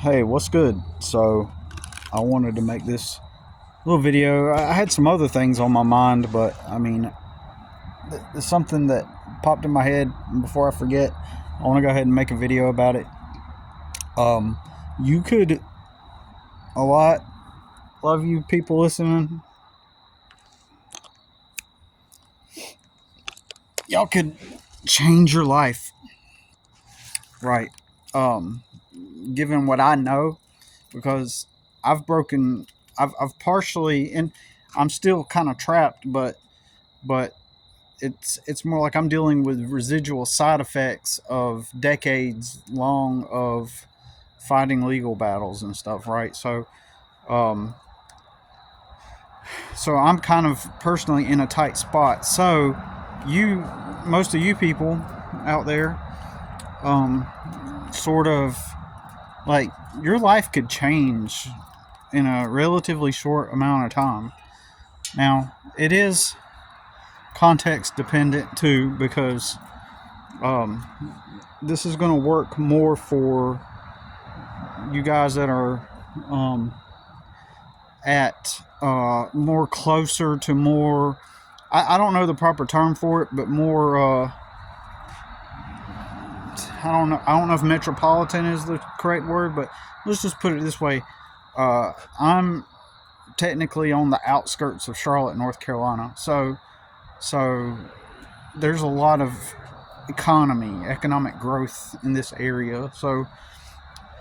Hey, what's good? So, I wanted to make this little video. I had some other things on my mind, but I mean, there's something that popped in my head. And before I forget, I want to go ahead and make a video about it. You could, a lot of you people listening, y'all could change your life, right? Given what I know, because I've partially, and I'm still kind of trapped, but it's more like I'm dealing with residual side effects of decades long of fighting legal battles and stuff, right? Um, so I'm kind of personally in a tight spot. So you, most of you people out there, um, sort of like your life could change in a relatively short amount of time. Now it is context dependent too, because um, this is going to work more for you guys that are at more closer to more. I don't know the proper term for it, but more. I don't know if metropolitan is the correct word, but let's just put it this way. I'm technically on the outskirts of Charlotte, North Carolina, so there's a lot of economic growth in this area. So,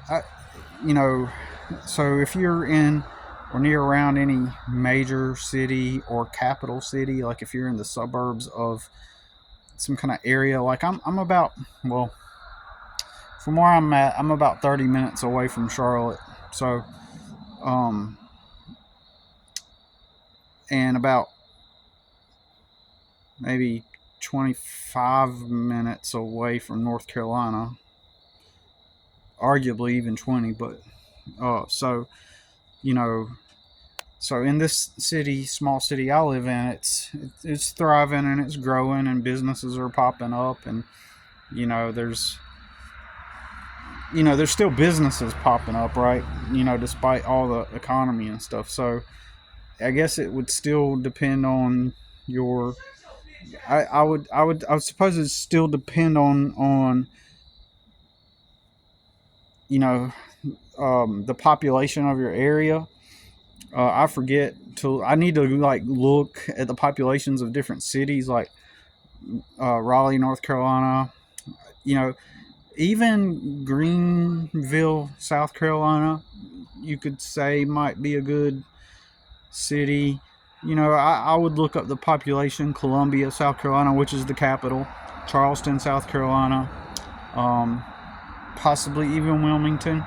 I, you know, so if you're in or near around any major city or capital city, like if you're in the suburbs of some kind of area, like I'm about, well, from where I'm at, I'm about 30 minutes away from Charlotte. So, um, and about maybe 25 minutes away from North Carolina, arguably even 20. But so you know, so in this city, small city I live in, it's thriving and it's growing and businesses are popping up, and you know there's there's still businesses popping up, right? Despite all the economy and stuff. So I guess it would still depend on your. I would suppose it still depend on you know the population of your area. I forget to. I need to like look at the populations of different cities, like Raleigh, North Carolina. You know, even Greenville, South Carolina. You could say might be a good city. I would look up the population. Columbia, South Carolina, which is the capital. Charleston, South Carolina. Um, Possibly even Wilmington.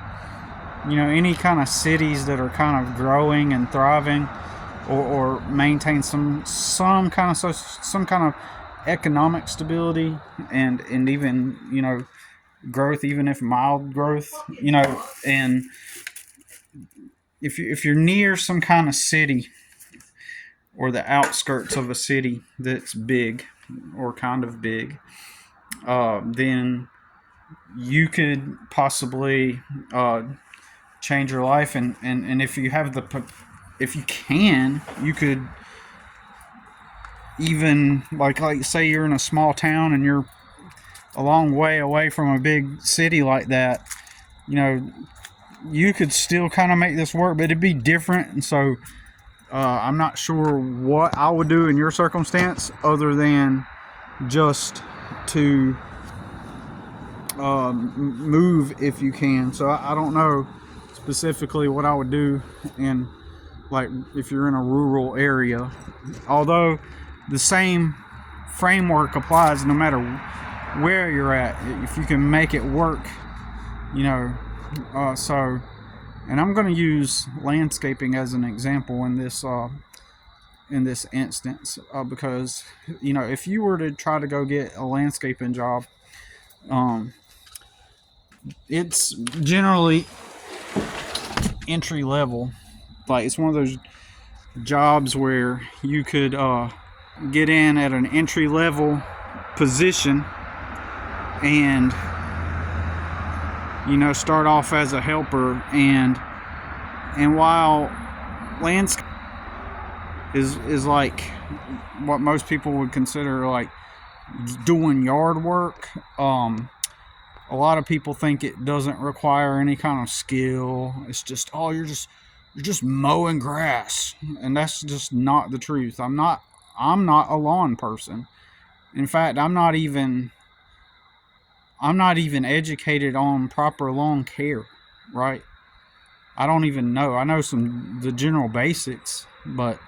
Any kind of cities that are kind of growing and thriving, or maintain some kind of some kind of economic stability, and even growth, even if mild growth. And if you're near some kind of city or the outskirts of a city that's big or kind of big, then you could possibly change your life, and if you have if you can, you could even like say you're in a small town and you're a long way away from a big city like that. You could still kind of make this work, but it'd be different. And so I'm not sure what I would do in your circumstance other than just to move if you can. So I don't know specifically what I would do in, like, if you're in a rural area, although the same framework applies no matter where you're at, if you can make it work. So, and I'm going to use landscaping as an example in this instance, because if you were to try to go get a landscaping job, it's generally entry level. Like, it's one of those jobs where you could get in at an entry level position, and start off as a helper, and while landscape is like what most people would consider like doing yard work, a lot of people think it doesn't require any kind of skill. It's just, oh, you're just mowing grass, and that's just not the truth. I'm not a lawn person. In fact, I'm not even educated on proper lawn care, right? I don't even know. I know the general basics, but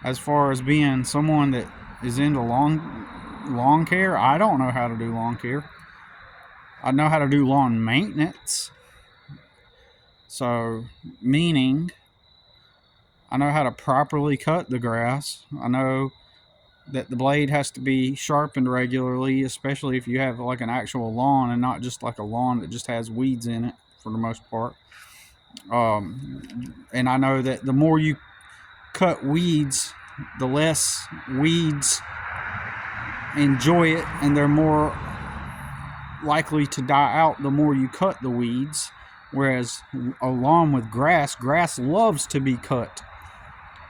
as far as being someone that is into lawn care, I don't know how to do lawn care. I know how to do lawn maintenance. So, meaning I know how to properly cut the grass. I know that the blade has to be sharpened regularly, especially if you have like an actual lawn and not just like a lawn that just has weeds in it for the most part. And I know that the more you cut weeds, the less weeds enjoy it, and they're more likely to die out the more you cut the weeds. Whereas a lawn with grass loves to be cut.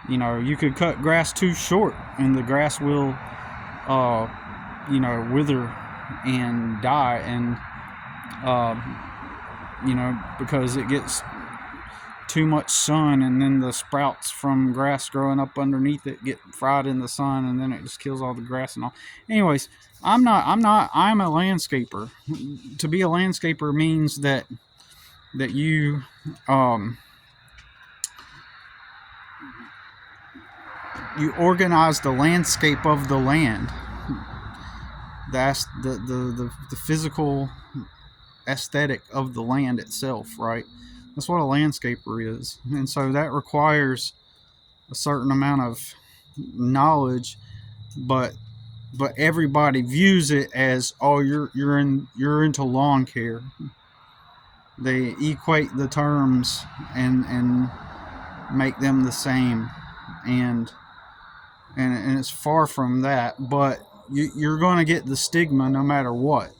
You could cut grass too short and the grass will wither and die, and because it gets too much sun, and then the sprouts from grass growing up underneath it get fried in the sun, and then it just kills all the grass and all. Anyways, I'm a landscaper. To be a landscaper means that you you organize the landscape of the land. That's the physical aesthetic of the land itself, right? That's what a landscaper is. And so that requires a certain amount of knowledge, but everybody views it as, oh, you're into lawn care. They equate the terms and make them the same, and it's far from that. But you're going to get the stigma no matter what.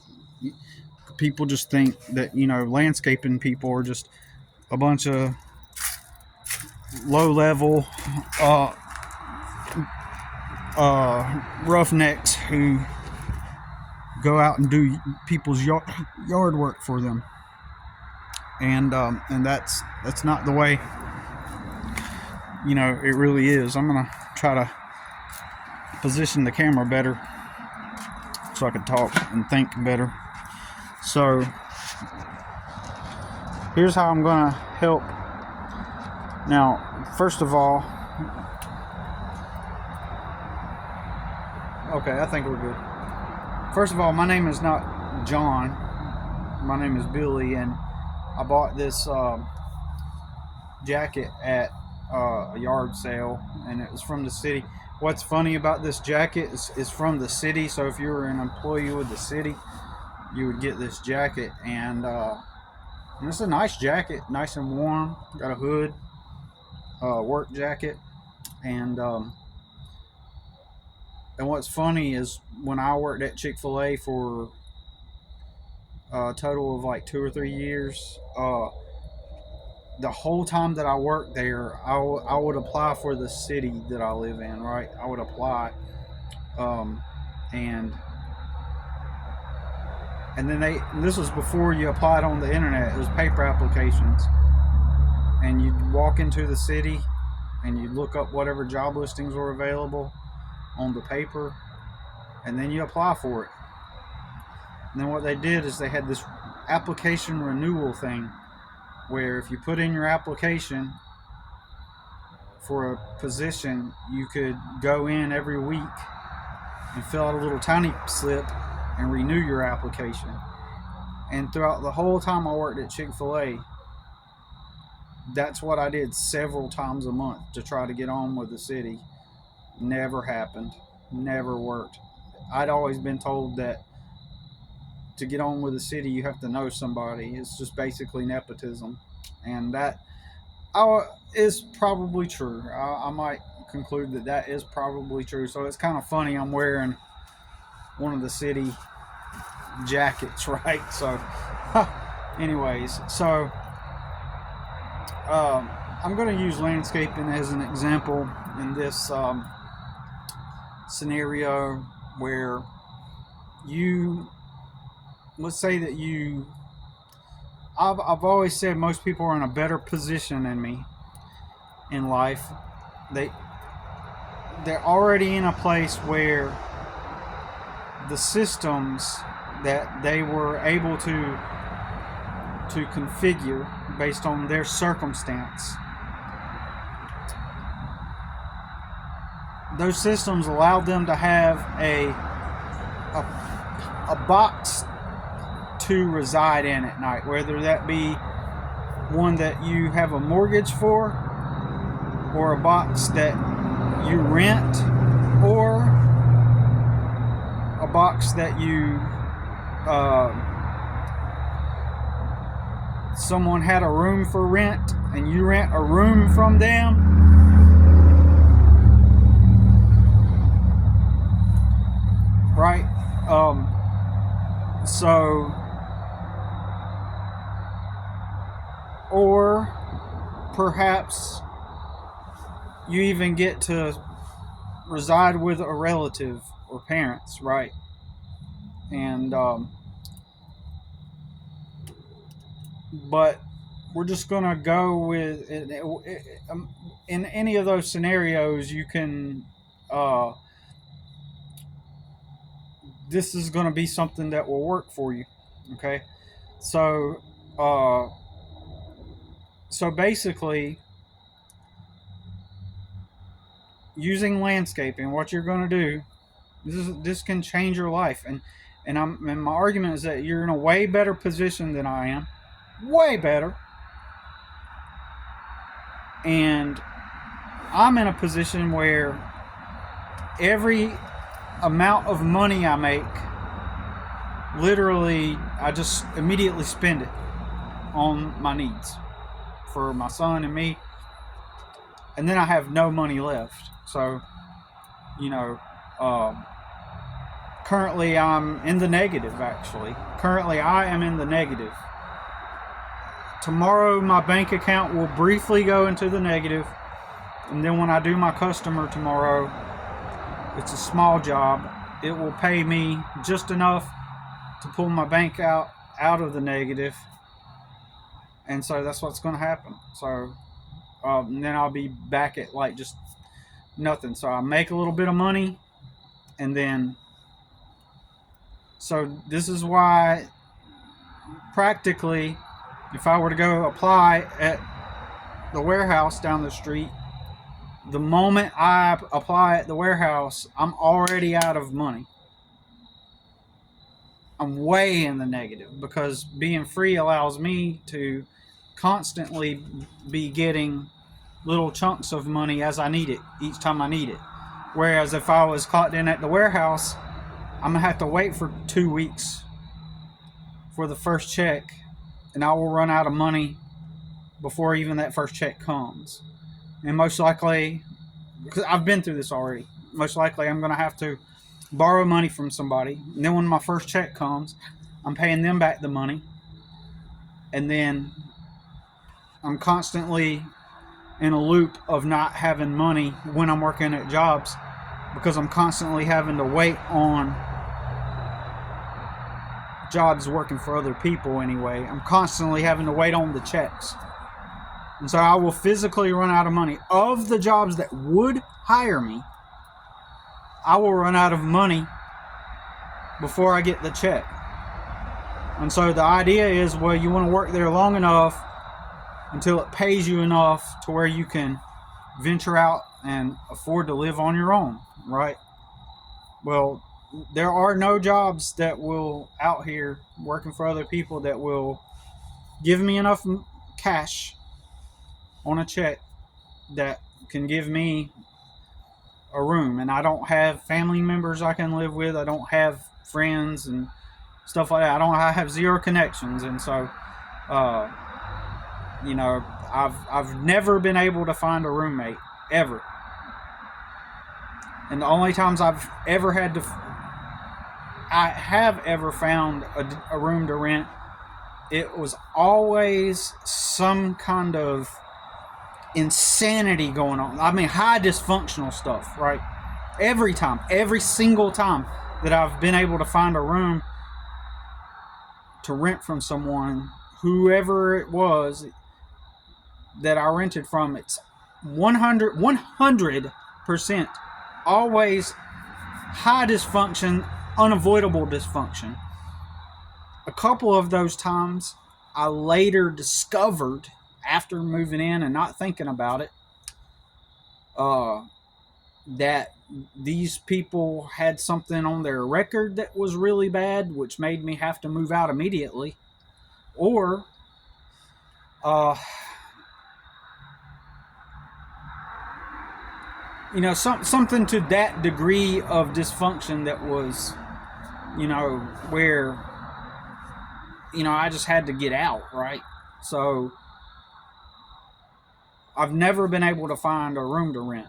People just think that landscaping people are just a bunch of low-level roughnecks who go out and do people's yard work for them, and that's not the way it really is. I'm gonna try to position the camera better so I can talk and think better. So here's how I'm gonna help. Now, first of all, okay, I think we're good. First of all, my name is not John. My name is Billy, and I bought this jacket at a yard sale, and it was from the city. What's funny about this jacket is from the city, so if you were an employee with the city, you would get this jacket, and it's a nice jacket, nice and warm, got a hood, work jacket, and what's funny is when I worked at Chick-fil-A for a total of like 2 or 3 years, the whole time that I worked there, I would apply for the city that I live in, right? I would apply, and then this was before you applied on the internet. It was paper applications, and you'd walk into the city and you'd look up whatever job listings were available on the paper, and then you apply for it. And then what they did is they had this application renewal thing, where if you put in your application for a position, you could go in every week and fill out a little tiny slip and renew your application. And throughout the whole time I worked at Chick-fil-A, that's what I did several times a month to try to get on with the city. Never happened. Never worked. I'd always been told that to get on with the city, you have to know somebody. It's just basically nepotism. And that is probably true. I might conclude that is probably true. So it's kind of funny I'm wearing one of the city jackets, right? So anyways, so I'm going to use landscaping as an example in this scenario where let's say that I've always said most people are in a better position than me in life. They're already in a place where the systems that they were able to configure based on their circumstance, those systems allowed them to have a box to reside in at night, whether that be one that you have a mortgage for, or a box that you rent, or a box that you someone had a room for rent and you rent a room from them. Right? So, or perhaps you even get to reside with a relative or parents, right? And but we're just gonna go with in any of those scenarios. You can this is going to be something that will work for you. Okay, so basically, using landscaping, what you're going to do, this can change your life. And my argument is that you're in a way better position than I am, way better. And I'm in a position where every amount of money I make, literally, I just immediately spend it on my needs for my son and me, and then I have no money left. So, currently I'm in the negative. Actually, currently I am in the negative. Tomorrow my bank account will briefly go into the negative, and then when I do my customer tomorrow, it's a small job, it will pay me just enough to pull my bank out of the negative. And so that's what's going to happen. So and then I'll be back at like just nothing. So I make a little bit of money, and then so this is why practically, if I were to go apply at the warehouse down the street, the moment I apply at the warehouse, I'm already out of money. I'm way in the negative, because being free allows me to constantly be getting little chunks of money as I need it, each time I need it. Whereas if I was clocked in at the warehouse, I'm going to have to wait for 2 weeks for the first check, and I will run out of money before even that first check comes. And most likely, because I've been through this already, most likely I'm going to have to borrow money from somebody. And then when my first check comes, I'm paying them back the money. And then I'm constantly in a loop of not having money when I'm working at jobs, because I'm constantly having to wait on jobs working for other people anyway. I'm constantly having to wait on the checks. And so I will physically run out of money. Of the jobs that would hire me, I will run out of money before I get the check. And so the idea is, well, you want to work there long enough until it pays you enough to where you can venture out and afford to live on your own, right? Well, there are no jobs that will out here working for other people that will give me enough cash on a check that can give me a room. And I don't have family members I can live with. I don't have friends and stuff like that. I have zero connections. And so I've never been able to find a roommate, ever. And the only times I have ever found a room to rent it was always some kind of insanity going on. I mean, high dysfunctional stuff, right? Every time, every single time that I've been able to find a room to rent from someone, whoever it was that I rented from, it's 100% always high dysfunction, unavoidable dysfunction. A couple of those times I later discovered, after moving in and not thinking about it, that these people had something on their record that was really bad, which made me have to move out immediately. Or something to that degree of dysfunction that was, where, I just had to get out, right? So I've never been able to find a room to rent.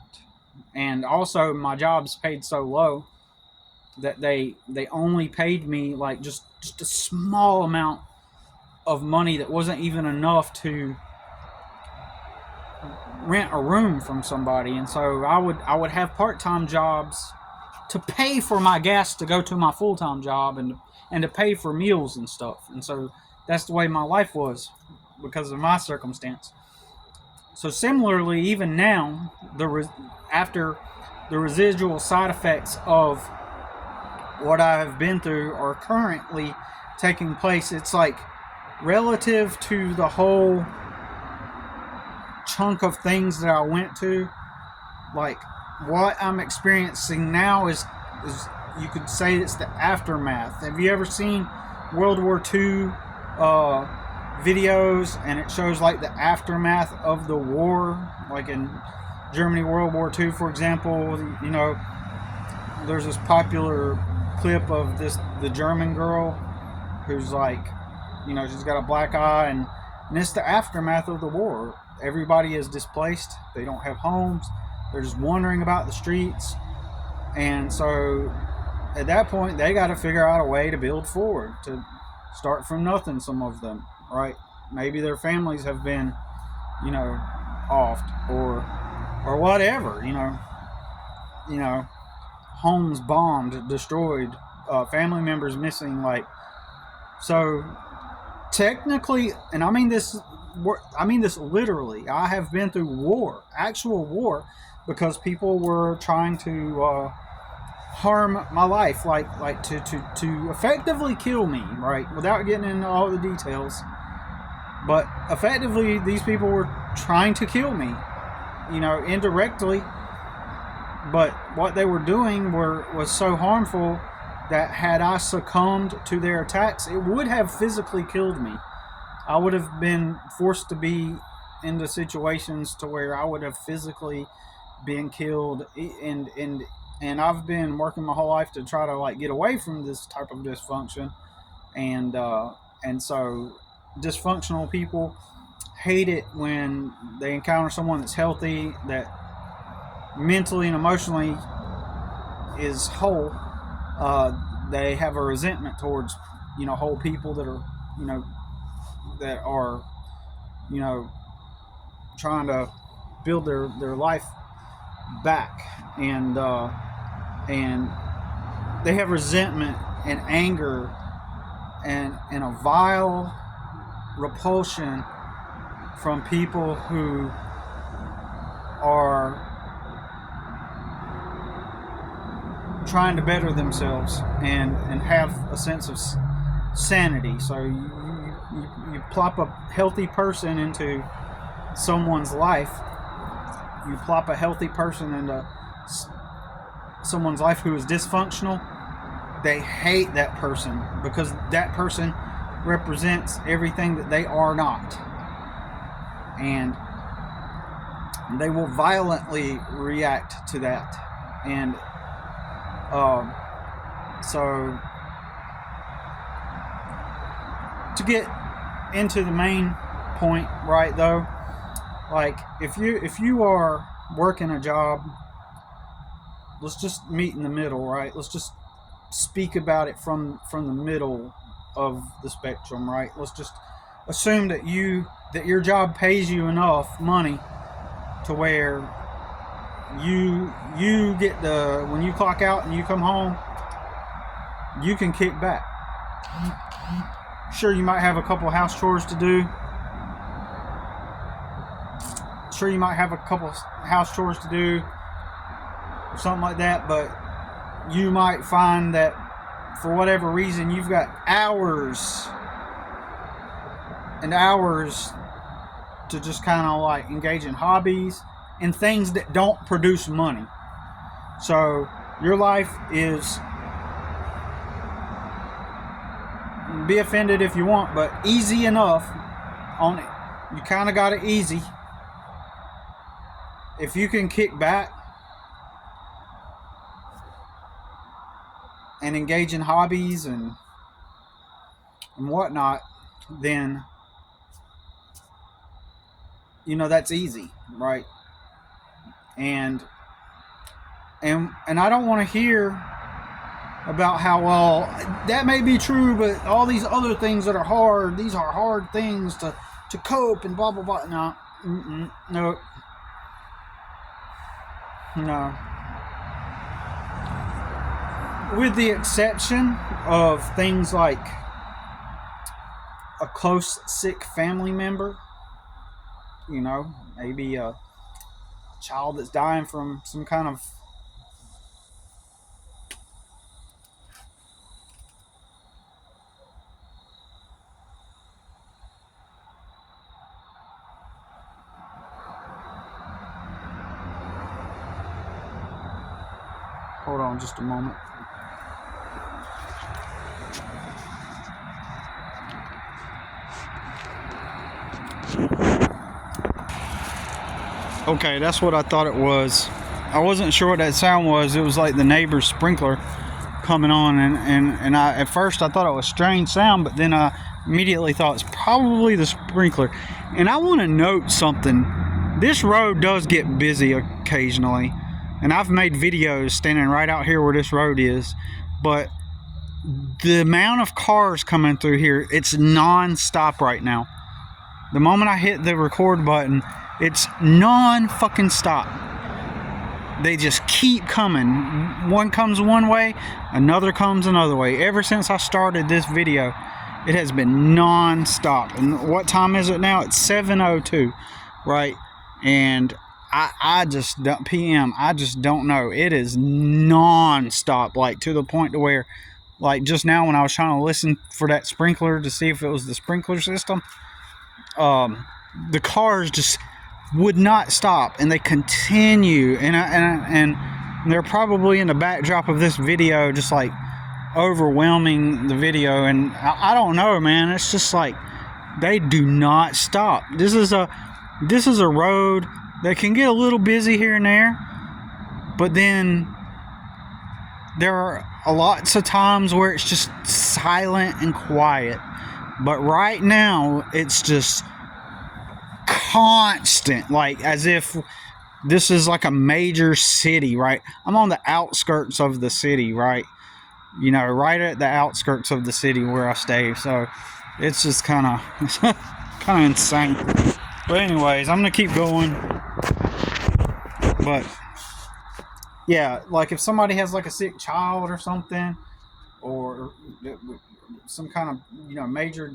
And also my job's paid so low that they only paid me like just a small amount of money that wasn't even enough to rent a room from somebody. And so I would have part-time jobs to pay for my gas to go to my full-time job, and to pay for meals and stuff. And so that's the way my life was because of my circumstance. So similarly, even now, after the residual side effects of what I have been through are currently taking place, it's like relative to the whole chunk of things that I went to, like what I'm experiencing now is you could say it's the aftermath. Have you ever seen World War II videos, and it shows like the aftermath of the war, like in Germany, World War II, for example? There's this popular clip of the German girl who's like, she's got a black eye, and it's the aftermath of the war. Everybody is displaced. They don't have homes. They're just wandering about the streets. And so at that point, they got to figure out a way to build forward, to start from nothing, some of them, right? Maybe their families have been, offed or whatever, homes bombed, destroyed, family members missing, like, so technically, and I mean this literally, I have been through war, actual war, because people were trying to harm my life, like to effectively kill me, right? Without getting into all the details, but effectively, these people were trying to kill me, indirectly. But what they were doing was so harmful that had I succumbed to their attacks, it would have physically killed me. I would have been forced to be into situations to where I would have physically been killed. And I've been working my whole life to try to like get away from this type of dysfunction. And so dysfunctional people hate it when they encounter someone that's healthy, that mentally and emotionally is whole. They have a resentment towards whole people that are trying to build their life back, and they have resentment and anger and a vile repulsion from people who are trying to better themselves and have a sense of sanity. So you plop a healthy person into someone's life, you plop a healthy person into someone's life who is dysfunctional, they hate that person because that person represents everything that they are not. And they will violently react to that. And so to get into the main point, right, though, like if you are working a job, let's just meet in the middle, right? Let's just speak about it from the middle of the spectrum, right? Let's just assume that your job pays you enough money to where you get the when you clock out and you come home, you can kick back. Sure, you might have a couple of house chores to do. Sure, you might have a couple of house chores to do, or something like that, but you might find that for whatever reason you've got hours and hours to just kind of like engage in hobbies and things that don't produce money. So your life is, be offended if you want, but easy enough on it. You kind of got it easy. If you can kick back and engage in hobbies and whatnot, then that's easy, right? And I don't want to hear about how, well, that may be true, but all these other things that are hard, these are hard things to cope and blah blah blah. No. With the exception of things like a close sick family member, maybe a child that's dying from some kind of hold on just a moment. Okay, that's what I thought it was. I wasn't sure what that sound was. It was like the neighbor's sprinkler coming on, and I at first I thought it was a strange sound, but then I immediately thought it's probably the sprinkler. And I want to note something. This road does get busy occasionally, and I've made videos standing right out here where this road is, but the amount of cars coming through here, it's non-stop right now. The moment I hit the record button, it's non-fucking stop. They just keep coming. One comes one way, another comes another way. Ever since I started this video, it has been non-stop. And what time is it now? It's 7:02, right? And I just don't, PM, I just don't know. It is non-stop, like to the point to where, like just now when I was trying to listen for that sprinkler to see if it was the sprinkler system, the cars just would not stop, and they continue, and they're probably in the backdrop of this video, just like overwhelming the video. And I don't know, man. It's just like they do not stop. This is a road that can get a little busy here and there, but then there are lots of times where it's just silent and quiet. But right now, it's just constant, like as if this is like a major city, right? I'm on the outskirts of the city, right? Right at the outskirts of the city where I stay. So it's just kind of insane. But anyways, I'm gonna keep going. But yeah, like if somebody has like a sick child or something, or some kind of major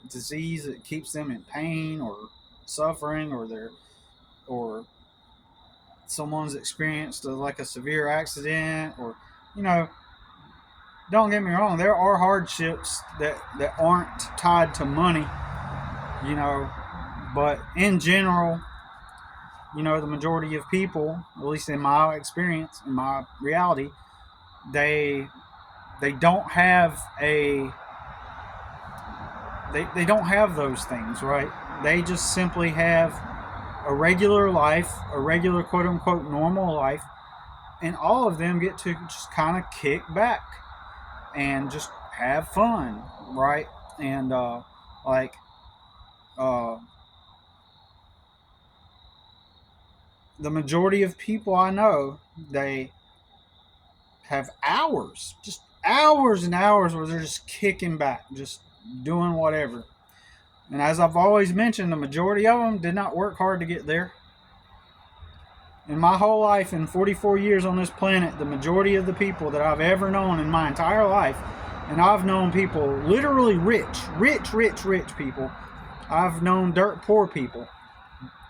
disease that keeps them in pain or suffering, or someone's experienced like a severe accident, or don't get me wrong, there are hardships that aren't tied to money, but in general, the majority of people, at least in my experience, in my reality, they don't have they don't have those things, right? They just simply have a regular life, a regular quote unquote normal life, and all of them get to just kind of kick back and just have fun, right? And the majority of people I know, they have just hours and hours where they're just kicking back, just doing whatever. And as I've always mentioned, the majority of them did not work hard to get there. In my whole life, in 44 years on this planet, the majority of the people that I've ever known in my entire life, and I've known people literally rich people. I've known dirt poor people.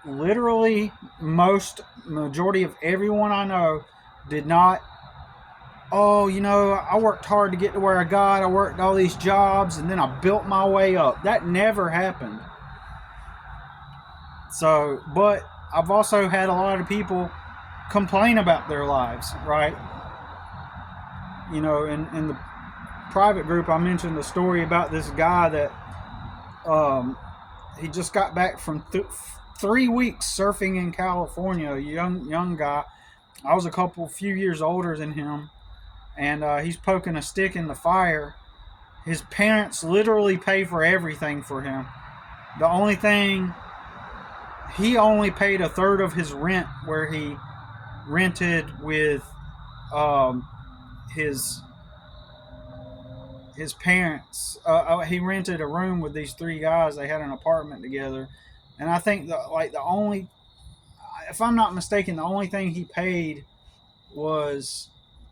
Literally, majority of everyone I know did not, oh, I worked hard to get to where I got. I worked all these jobs and then I built my way up. That never happened. So, but I've also had a lot of people complain about their lives, right? In the private group, I mentioned the story about this guy that he just got back from 3 weeks surfing in California. A young guy. I was a few years older than him, and he's poking a stick in the fire. His parents literally pay for everything for him. The only thing, he only paid a third of his rent where he rented with his parents. He rented a room with these 3 guys. They had an apartment together, and I think the only, if I'm not mistaken, the only thing he paid was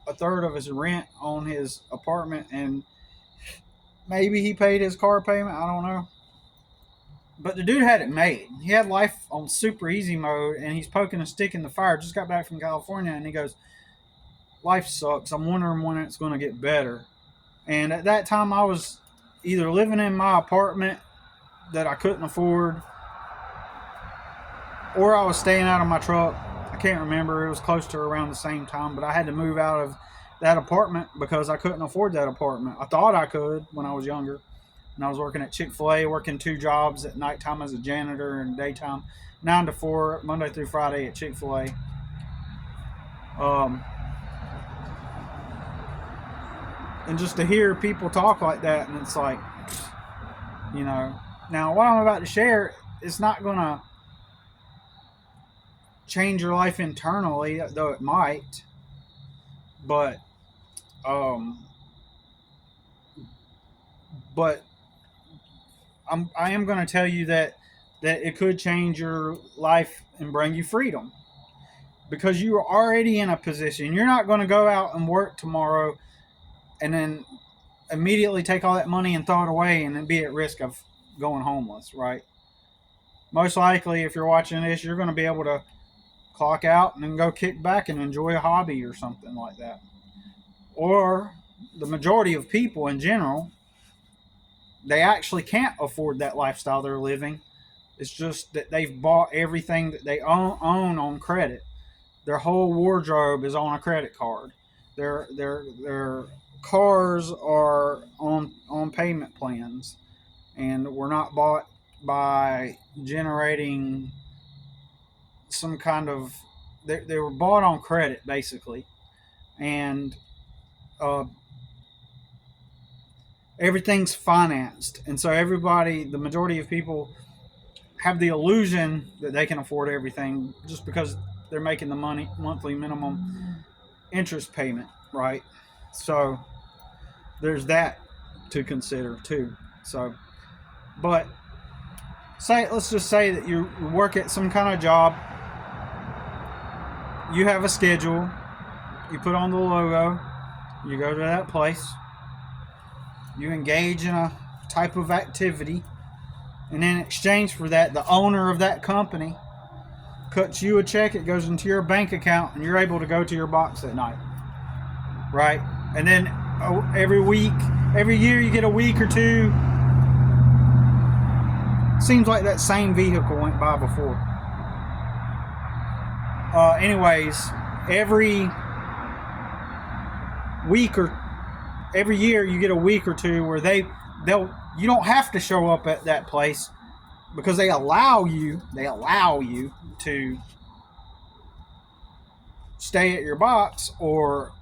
a third of his rent on his apartment, and maybe he paid his car payment. I don't know. But the dude had it made. He had life on super easy mode, and he's poking a stick in the fire. Just got back from California, and he goes, life sucks. I'm wondering when it's going to get better. And at that time, I was either living in my apartment that I couldn't afford, or I was staying out of my truck. I can't remember. It was close to around the same time, but I had to move out of that apartment because I couldn't afford that apartment. I thought I could when I was younger. And I was working at Chick-fil-A, working 2 jobs at nighttime as a janitor and daytime, 9 to 4, Monday through Friday at Chick-fil-A. And just to hear people talk like that, and it's like, now what I'm about to share, it's not going to change your life internally, though it might. But I am going to tell you that it could change your life and bring you freedom, because you are already in a position. You're not going to go out and work tomorrow and then immediately take all that money and throw it away and then be at risk of going homeless, right? Most likely, if you're watching this, you're going to be able to clock out and then go kick back and enjoy a hobby or something like that. Or the majority of people in general, they actually can't afford that lifestyle they're living. It's just that they've bought everything that they own on credit. Their whole wardrobe is on a credit card. Their cars are on payment plans, and were not bought by generating some kind of. They were bought on credit basically, and everything's financed, and so the majority of people, have the illusion that they can afford everything just because they're making the monthly minimum interest payment, right? So there's that to consider too. So, but let's just say that you work at some kind of job. You have a schedule. You put on the logo. You go to that place. You engage in a type of activity. And in exchange for that, the owner of that company cuts you a check. It goes into your bank account, and you're able to go to your box at night, right? And then every year, you get a week or 2. Seems like that same vehicle went by before. Anyways, every year you get a week or 2 where you don't have to show up at that place, because they allow you to stay at your box, or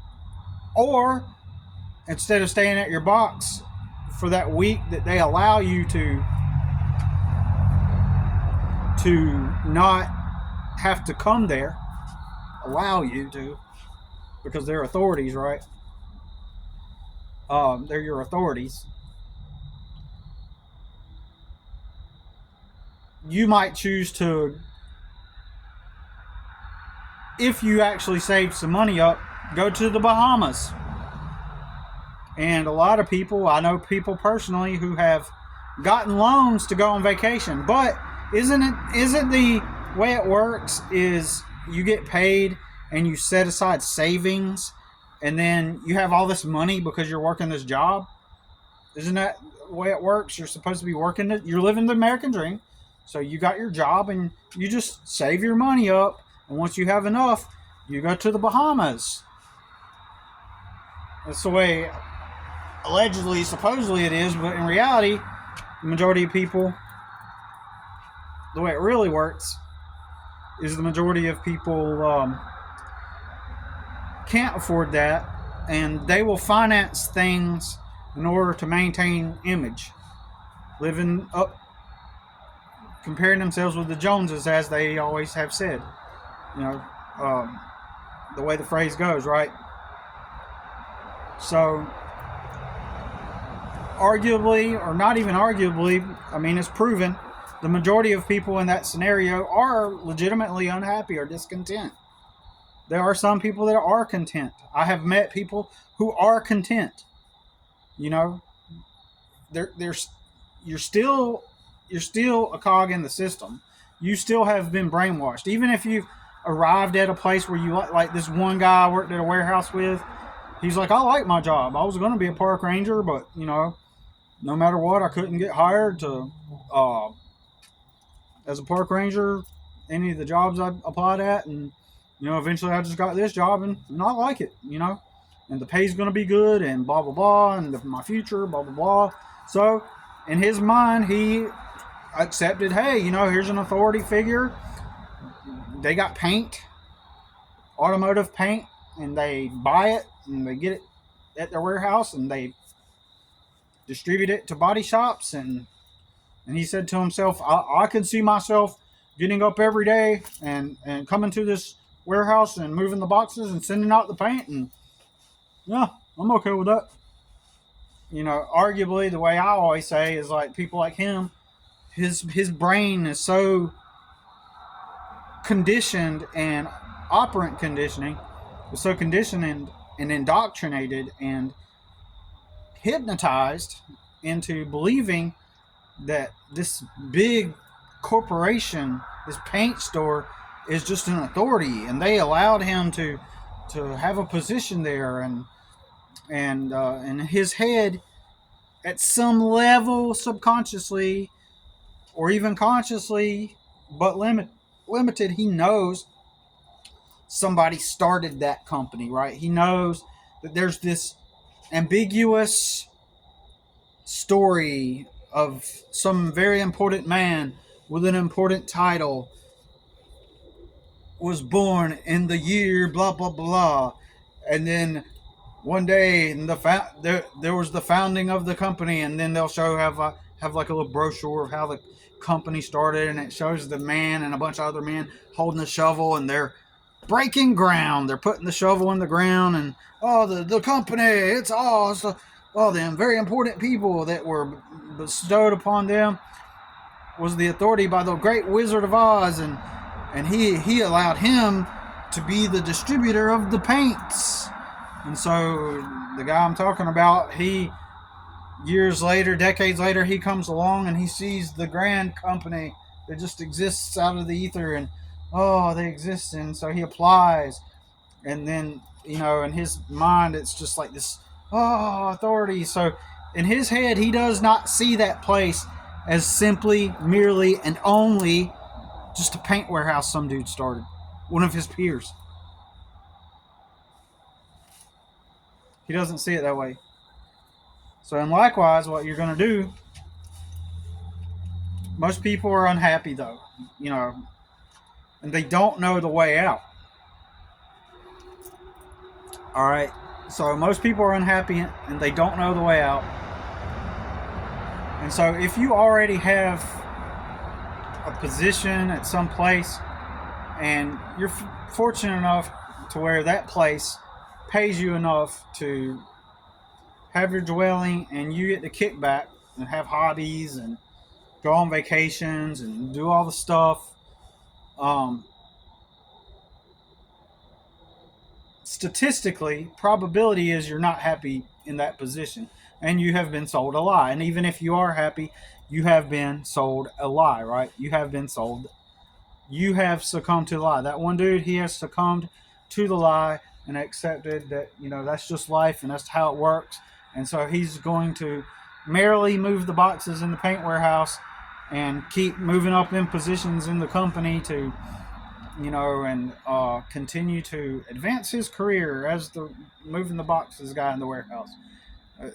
instead of staying at your box for that week that they allow you to not have to come there, allow you to, because they're authorities, right? They're your authorities. you might choose to, if you actually save some money up, go to the Bahamas. And a lot of people, I know people personally who have gotten loans to go on vacation. But isn't the way it works is you get paid and you set aside savings, and then you have all this money because you're working this job? Isn't that the way it works? You're supposed to be working it. You're living the American dream. So you got your job and you just save your money up. And once you have enough, you go to the Bahamas. That's the way allegedly, supposedly it is. But in reality, the majority of people, the way it really works is the majority of people can't afford that. And they will finance things in order to maintain image, living up, comparing themselves with the Joneses, as they always have said. You know, the way the phrase goes, right? So, arguably, or not even arguably, I mean, it's proven, the majority of people in that scenario are legitimately unhappy or discontent. There are some people that are content. I have met people who are content. You know, you're still a cog in the system. You still have been brainwashed. Even if you've arrived at a place where you like this one guy I worked at a warehouse with, he's like, I like my job. I was going to be a park ranger, but you know, no matter what, I couldn't get hired to as a park ranger any of the jobs I applied at, and you know, eventually I just got this job and I like it. You know, and the pay's going to be good, and blah blah blah, and my future, blah blah blah. So, in his mind, he accepted, hey, you know, here's an authority figure. They got paint, automotive paint, and they buy it and they get it at their warehouse and they distribute it to body shops. And he said to himself, I can see myself getting up every day and coming to this warehouse and moving the boxes and sending out the paint, and yeah, I'm okay with that. You know, arguably, the way I always say is like people like him, his brain is so conditioned, and operant conditioning is so conditioned and indoctrinated and hypnotized into believing that this big corporation, this paint store, is just an authority, and they allowed him to have a position there, and in his head, at some level, subconsciously or even consciously, but limited, he knows somebody started that company, right? He knows that there's this ambiguous story of some very important man with an important title was born in the year blah blah blah, and then one day there was the founding of the company, and then they'll show have like a little brochure of how the company started, and it shows the man and a bunch of other men holding a shovel, and they're breaking ground. They're putting the shovel in the ground, and the company, it's all them very important people that were bestowed upon them was the authority by the great Wizard of Oz, and he allowed him to be the distributor of the paints. And so the guy I'm talking about, he years later, decades later, he comes along and he sees the grand company that just exists out of the ether, and they exist, and so he applies, and then you know, in his mind, it's just like this authority. So in his head, he does not see that place as simply, merely, and only just a paint warehouse some dude started, one of his peers. He doesn't see it that way. So, and likewise, what you're going to do, most people are unhappy though, you know, and they don't know the way out. All right. So most people are unhappy and they don't know the way out. And so if you already have a position at some place and you're fortunate enough to where that place pays you enough to have your dwelling and you get the kickback and have hobbies and go on vacations and do all the stuff. Um, Statistically, probability is you're not happy in that position and you have been sold a lie. And even if you are happy, you have been sold a lie, right? You have succumbed to the lie. That one dude, he has succumbed to the lie and accepted that, that's just life and that's how it works. And so he's going to merrily move the boxes in the paint warehouse and keep moving up in positions in the company to, and continue to advance his career as the moving the boxes guy in the warehouse.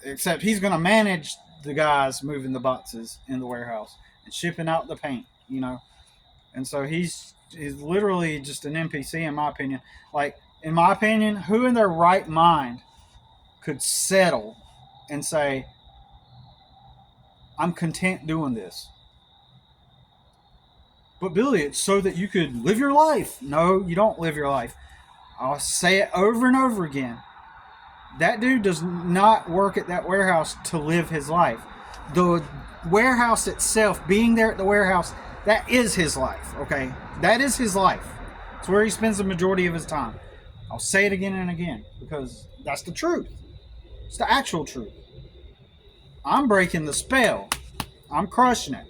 Except he's going to manage the guys moving the boxes in the warehouse and shipping out the paint. And so he's literally just an NPC in my opinion. Like in my opinion, who in their right mind could settle and say, "I'm content doing this"? But Billy, it's so that you could live your life. No, you don't live your life. I'll say it over and over again. That dude does not work at that warehouse to live his life. The warehouse itself, being there at the warehouse, that is his life, okay? That is his life. It's where he spends the majority of his time. I'll say it again and again because that's the truth. It's the actual truth. I'm breaking the spell. I'm crushing it.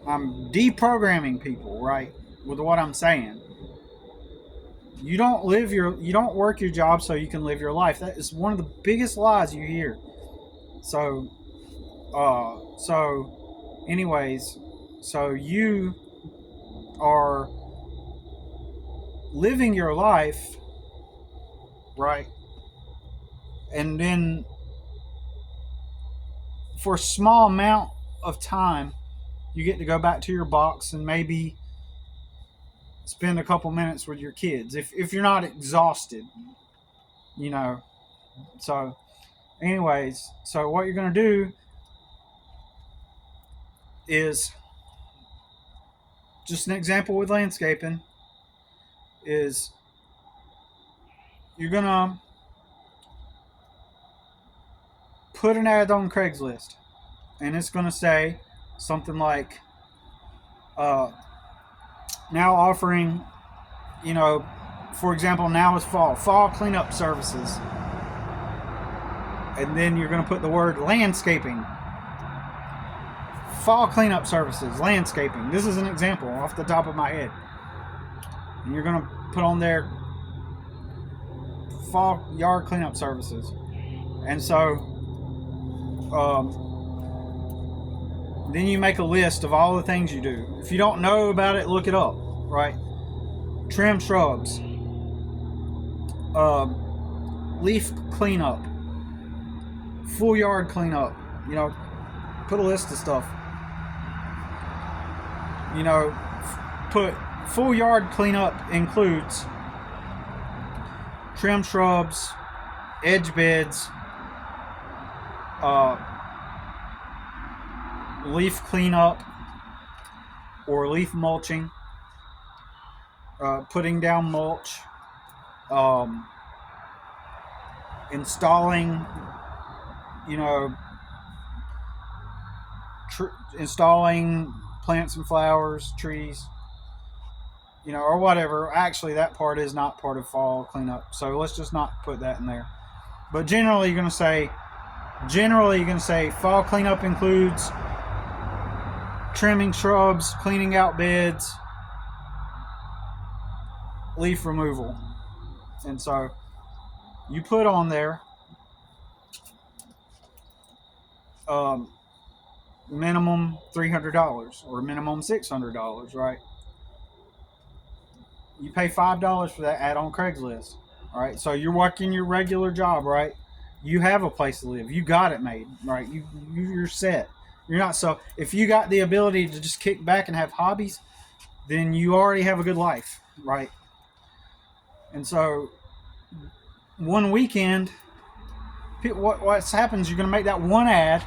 I'm deprogramming people, right? With what I'm saying. You don't work your job so you can live your life. That is one of the biggest lies you hear. So anyways, so you are living your life, right? And then for a small amount of time, you get to go back to your box and maybe spend a couple minutes with your kids if you're not exhausted, you know. So, anyways, so what you're going to do is just an example with landscaping is you're going to put an ad on Craigslist and it's going to say something like now offering, for example, now is fall cleanup services, and then you're going to put the word landscaping, fall cleanup services, landscaping. This is an example off the top of my head. And you're going to put on there fall yard cleanup services. And so then you make a list of all the things you do. If you don't know about it, look it up, right? Trim shrubs, leaf cleanup, full yard cleanup, put a list of stuff. Put full yard cleanup includes trim shrubs, edge beds, leaf cleanup or leaf mulching, putting down mulch, installing, installing plants and flowers, trees, or whatever. Actually, that part is not part of fall cleanup, so let's just not put that in there. But generally, you're going to say fall cleanup includes trimming shrubs, cleaning out beds, leaf removal. And so you put on there minimum $300 or minimum $600, right? You pay $5 for that ad on Craigslist, all right? So you're working your regular job, right? You have a place to live. You got it made, right? You're set. You're not, so if you got the ability to just kick back and have hobbies, then you already have a good life, right? And so one weekend, what happens, you're going to make that one ad,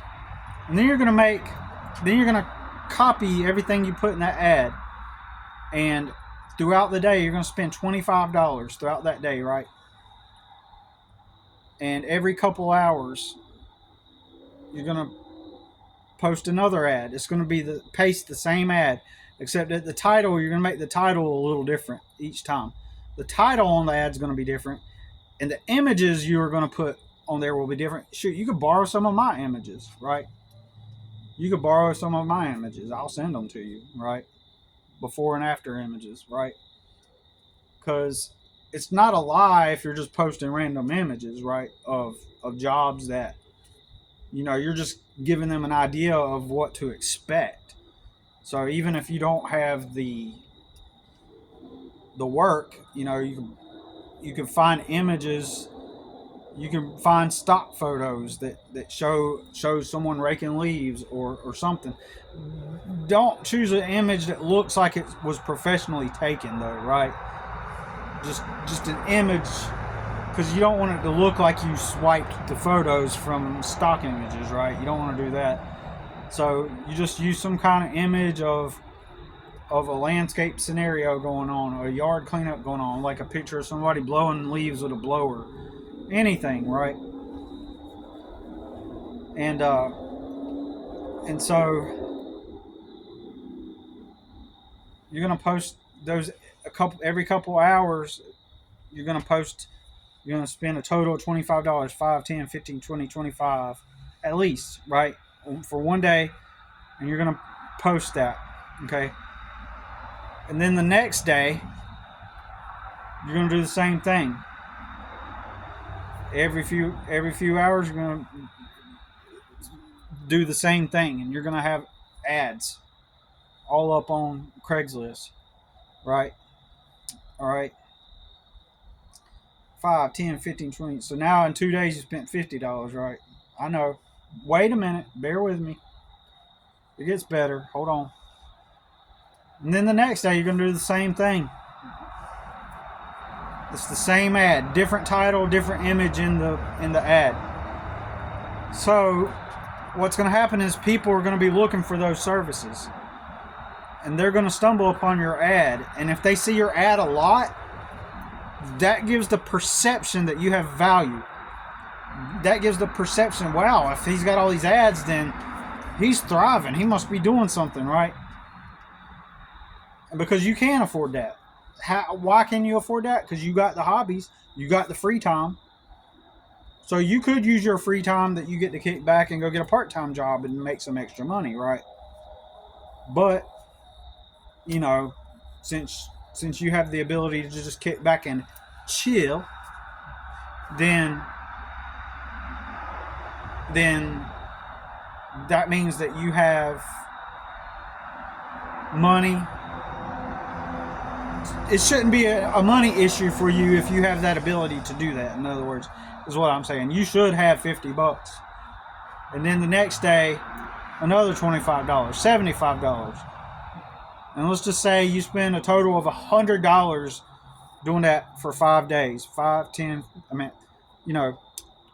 and then you're going to copy everything you put in that ad. And throughout the day, you're going to spend $25 throughout that day, right? And every couple hours, you're going to post another ad. It's going to be paste the same ad, except that the title, you're going to make the title a little different each time. The title on the ad is going to be different, and the images you are going to put on there will be different. Shoot, you could borrow some of my images, right? You could borrow some of my images. I'll send them to you, right? Before and after images, right? Because it's not a lie if you're just posting random images, right? Of jobs that, you're just giving them an idea of what to expect. So even if you don't have the work, you can find images. You can find stock photos that show someone raking leaves or something. Don't choose an image that looks like it was professionally taken, though, right? Just an image, because you don't want it to look like you swiped the photos from stock images, right? You don't want to do that. So you just use some kind of image of a landscape scenario going on, a yard cleanup going on, like a picture of somebody blowing leaves with a blower, anything, right? And so you're gonna post those every couple hours. You're gonna post. You're gonna spend a total of $25, 5, 10, 15, 20, 25, at least, right, for one day, and you're gonna post that, okay? And then the next day, you're gonna do the same thing. Every few hours, you're gonna do the same thing, and you're gonna have ads all up on Craigslist, right? All right. 5, 10, 15, 20. So now in 2 days you spent $50, right? I know. Wait a minute. Bear with me. It gets better. Hold on. And then the next day you're going to do the same thing. It's the same ad, different title, different image in the ad. So what's going to happen is people are going to be looking for those services, and they're going to stumble upon your ad. And if they see your ad a lot, that gives the perception that you have value. That gives the perception, wow, if he's got all these ads, then he's thriving. He must be doing something, right? Because you can afford that. Why can you afford that? Because you got the hobbies, you got the free time. So you could use your free time that you get to kick back and go get a part-time job and make some extra money, right? But, since you have the ability to just kick back and chill, then that means that you have money. It shouldn't be a money issue for you if you have that ability to do that. In other words, is what I'm saying. You should have $50, and then the next day another $25, $75. And let's just say you spend a total of $100 doing that for 5 days. 5, 10, 25,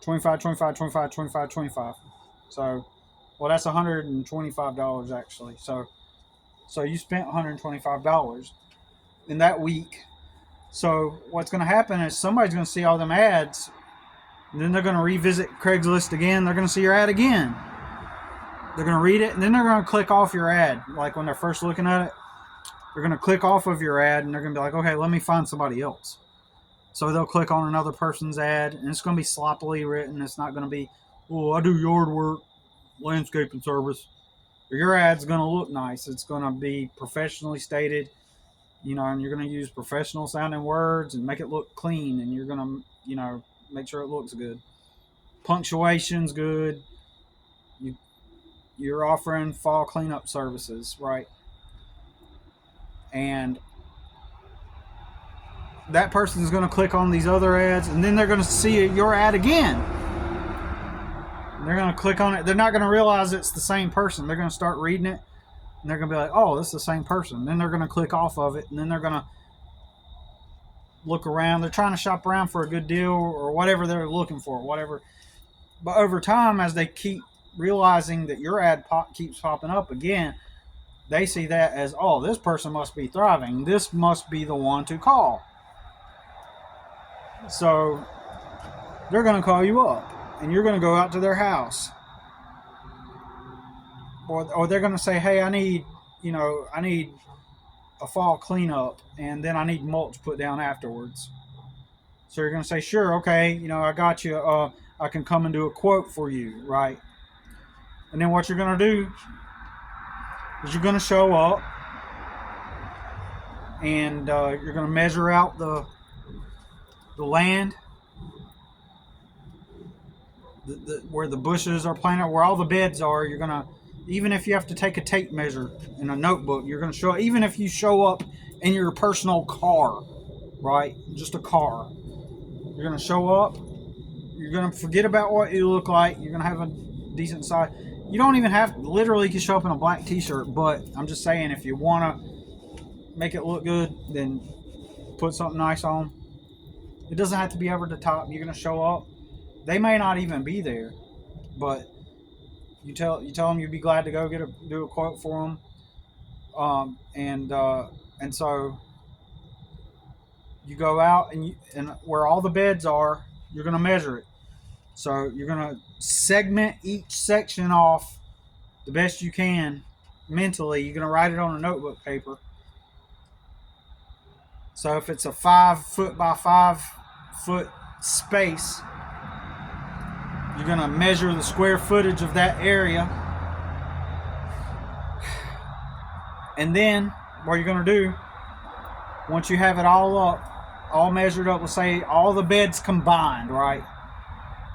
25, 25, 25, 25. So, well, that's $125 actually. So you spent $125 in that week. So what's going to happen is somebody's going to see all them ads, and then they're going to revisit Craigslist again. They're going to see your ad again. They're going to read it, and then they're going to click off your ad. Like when they're first looking at it, they're going to click off of your ad, and they're going to be like, okay, let me find somebody else. So they'll click on another person's ad, and it's going to be sloppily written. It's not going to be, I do yard work, landscaping service. Your ad's going to look nice. It's going to be professionally stated, and you're going to use professional sounding words and make it look clean, and you're going to, make sure it looks good. Punctuation's good. You're offering fall cleanup services, right? And that person is going to click on these other ads, and then they're going to see your ad again. They're going to click on it. They're not going to realize it's the same person. They're going to start reading it, and they're going to be like, oh, this is the same person. Then they're going to click off of it, and then they're going to look around. They're trying to shop around for a good deal or whatever they're looking for, whatever. But over time, as they keep realizing that your ad keeps popping up again, they see that as, oh, this person must be thriving. This must be the one to call. So they're going to call you up, and you're going to go out to their house. or they're going to say, hey, I need a fall cleanup, and then I need mulch put down afterwards. So you're going to say, sure, okay, I got you. I can come and do a quote for you, right? And then what you're going to do is you're going to show up, and you're going to measure out the land, where the bushes are planted, where all the beds are. You're going to, even if you have to take a tape measure in a notebook, you're going to show, even if you show up in your personal car, right? Just a car. You're going to show up. You're going to forget about what you look like. You're going to have a decent size. You don't even have, literally, you can show up in a black t-shirt, but I'm just saying, if you want to make it look good, then put something nice on. It doesn't have to be over the top. You're going to show up. They may not even be there, but you tell them you'd be glad to go do a quote for them, and so you go out, and where all the beds are, you're going to measure it. So you're going to segment each section off the best you can mentally. You're going to write it on a notebook paper. So if it's a 5 foot by 5 foot space, you're going to measure the square footage of that area. And then what you're going to do, once you have it all measured up, let's say all the beds combined, right,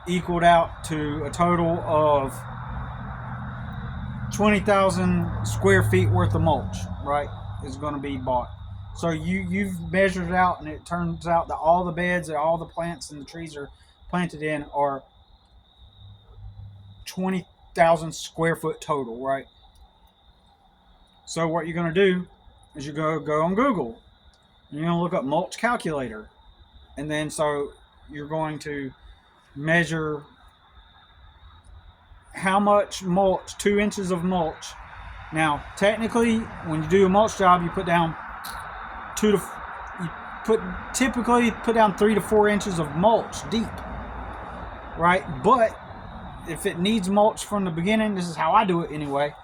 equaled out to a total of 20,000 square feet worth of mulch, right, is going to be bought. So you've measured it out, and it turns out that all the beds and all the plants and the trees are planted in are 20,000 square foot total, right? So what you're going to do is you go on Google, and you're going to look up mulch calculator, and then so you're going to measure how much mulch, 2 inches of mulch. Now, technically, when you do a mulch job, you put down typically put down 3 to 4 inches of mulch deep, right? But if it needs mulch from the beginning, this is how I do it anyway.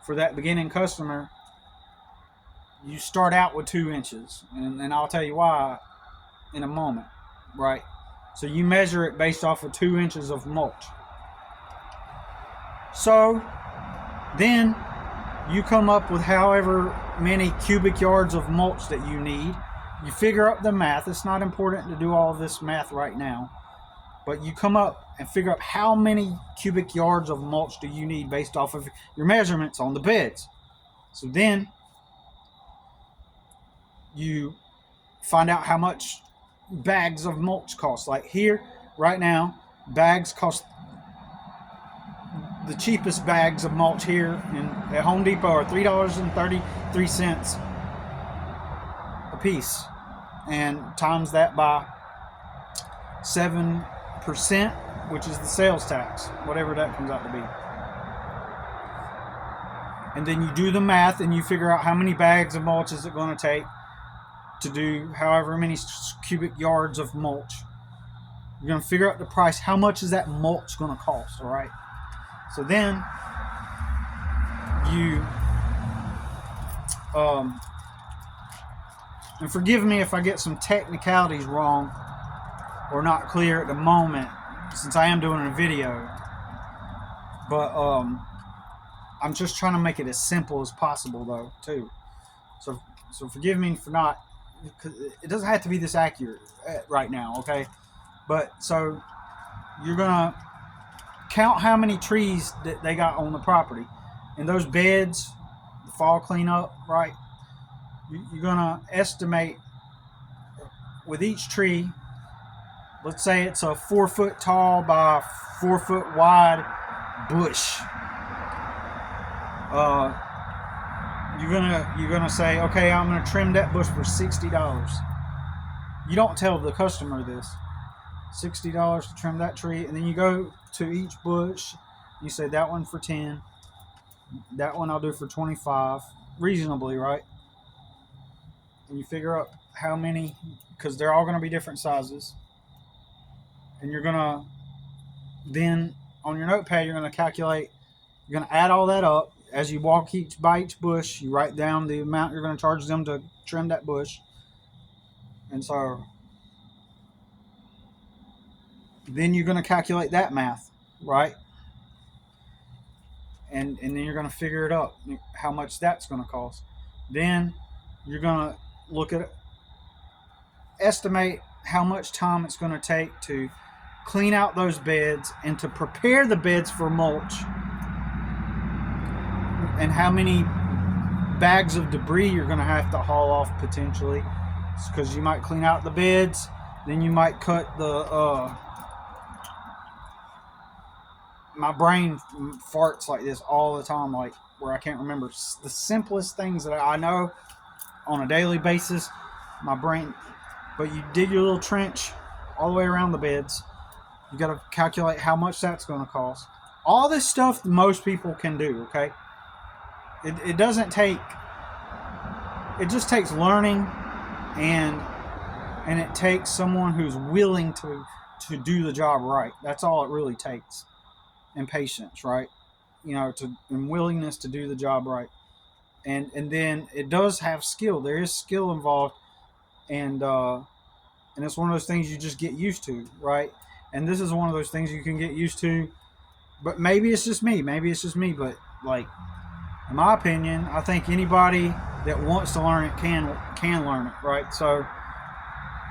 For that beginning customer, you start out with 2 inches, and I'll tell you why in a moment, right? So you measure it based off of 2 inches of mulch. So then you come up with however many cubic yards of mulch that you need. You figure out the math. It's not important to do all of this math right now, but you come up and figure out how many cubic yards of mulch do you need based off of your measurements on the beds. So then you find out how much bags of mulch cost. Like here, right now, bags cost, the cheapest bags of mulch here at Home Depot are $3.33 a piece, and times that by 7%, which is the sales tax, whatever that comes out to be. And then you do the math, and you figure out how many bags of mulch is it going to take to do however many cubic yards of mulch. You're going to figure out the price. How much is that mulch going to cost, all right? So then you, and forgive me if I get some technicalities wrong or not clear at the moment, since I am doing a video, but I'm just trying to make it as simple as possible, though, too. So forgive me for not, because it doesn't have to be this accurate right now, okay? But so you're gonna count how many trees that they got on the property, and those beds, the fall cleanup, right? You're gonna estimate with each tree. Let's say it's a 4 foot tall by 4 foot wide bush. You're gonna say, okay, I'm gonna trim that bush for $60. You don't tell the customer this. $60 to trim that tree, and then you go to each bush. You say that one for 10. That one I'll do for 25, reasonably, right? And you figure out how many, because they're all going to be different sizes. And you're gonna then on your notepad, you're gonna calculate. You're gonna add all that up. as you walk by each bush, you write down the amount you're going to charge them to trim that bush. And so then you're going to calculate that math, right? And then you're going to figure it up, how much that's going to cost. Then you're going to look at estimate how much time it's going to take to clean out those beds and to prepare the beds for mulch, and how many bags of debris you're going to have to haul off potentially, because you might clean out the beds, then you might cut the my brain farts like this all the time, like where I can't remember the simplest things that I know on a daily basis. My brain, but you dig your little trench all the way around the beds. You got to calculate how much that's going to cost. All this stuff most people can do, okay? It doesn't take, it just takes learning, and it takes someone who's willing to do the job right. That's all it really takes. And patience, right? And willingness to do the job right. And then it does have skill. There is skill involved, and it's one of those things you just get used to, right? And this is one of those things you can get used to. But maybe it's just me. But like, in my opinion, I think anybody that wants to learn it can learn it, right? So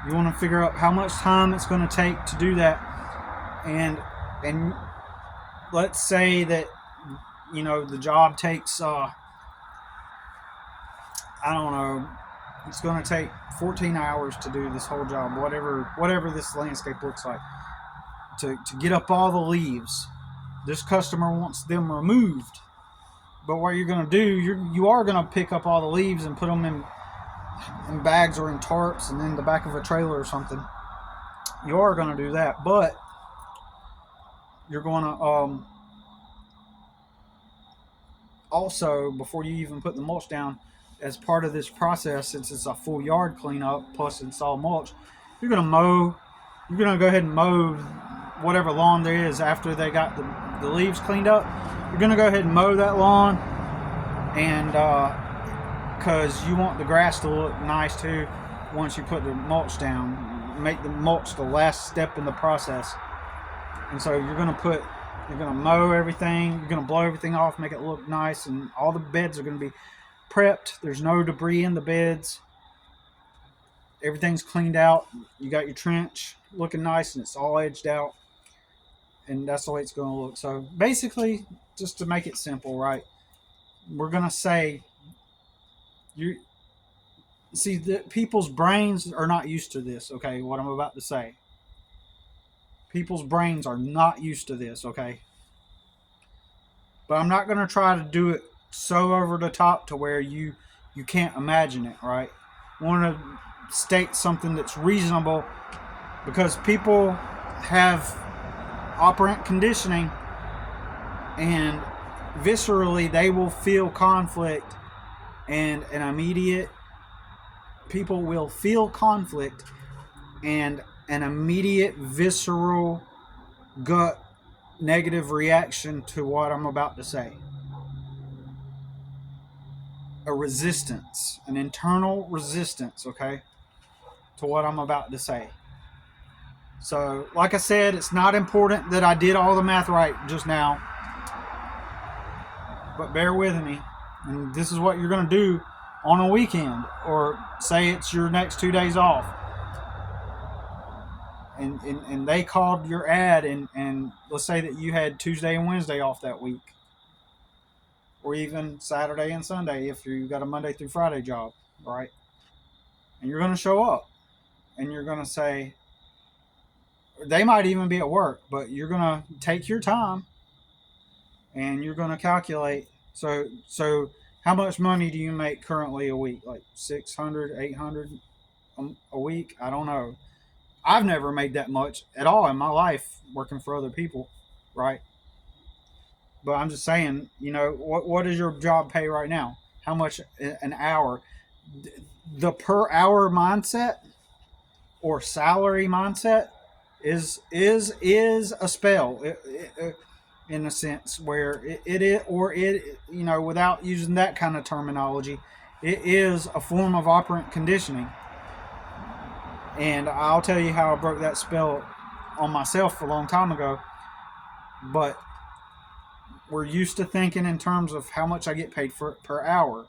you want to figure out how much time it's going to take to do that, and let's say that the job takes I don't know, it's going to take 14 hours to do this whole job, whatever this landscape looks like, to get up all the leaves. This customer wants them removed, but what you're going to do, you are going to pick up all the leaves and put them in bags or in tarps and in the back of a trailer or something. You are going to do that, but you're going to also, before you even put the mulch down, as part of this process, since it's a full yard cleanup plus install mulch, you're going to mow. You're going to go ahead and mow whatever lawn there is after they got the leaves cleaned up. You're going to go ahead and mow that lawn, and because you want the grass to look nice too once you put the mulch down. Make the mulch the last step in the process. And so you're going to mow everything, you're going to blow everything off, make it look nice, and all the beds are going to be prepped. There's no debris in the beds. Everything's cleaned out. You got your trench looking nice, and it's all edged out. And that's the way it's going to look. So basically, just to make it simple, right, we're going to say, people's brains are not used to this, okay, what I'm about to say. People's brains are not used to this, okay? But I'm not going to try to do it so over the top to where you can't imagine it, right? I want to state something that's reasonable, because people have operant conditioning, and viscerally they will feel conflict, and people will feel conflict and an immediate visceral gut negative reaction to what I'm about to say. A resistance, an internal resistance, okay, to what I'm about to say. So, like I said, it's not important that I did all the math right just now, but bear with me. And this is what you're going to do on a weekend, or say it's your next 2 days off. And they called your ad, and let's say that you had Tuesday and Wednesday off that week, or even Saturday and Sunday if you got a Monday through Friday job, right? And you're going to show up, and you're going to say, they might even be at work, but you're going to take your time, and you're going to calculate. So how much money do you make currently a week? Like 600, 800 a week? I don't know. I've never made that much at all in my life working for other people, right? But I'm just saying, what does your job pay right now? How much an hour? The per hour mindset or salary mindset is a spell. in a sense where it is, or it, without using that kind of terminology, it is a form of operant conditioning. And I'll tell you how I broke that spell on myself a long time ago. But we're used to thinking in terms of how much I get paid per hour.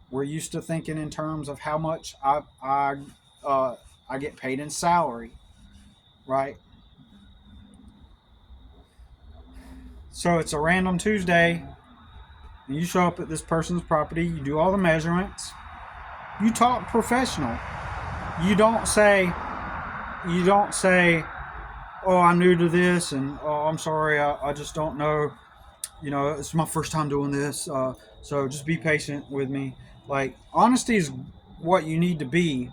We're used to thinking in terms of how much I get paid in salary, right? So it's a random Tuesday, and you show up at this person's property. You do all the measurements. You talk professional. You don't say, oh, I'm new to this, and oh, I'm sorry, I just don't know. It's my first time doing this, so just be patient with me. Like, honesty is what you need to be,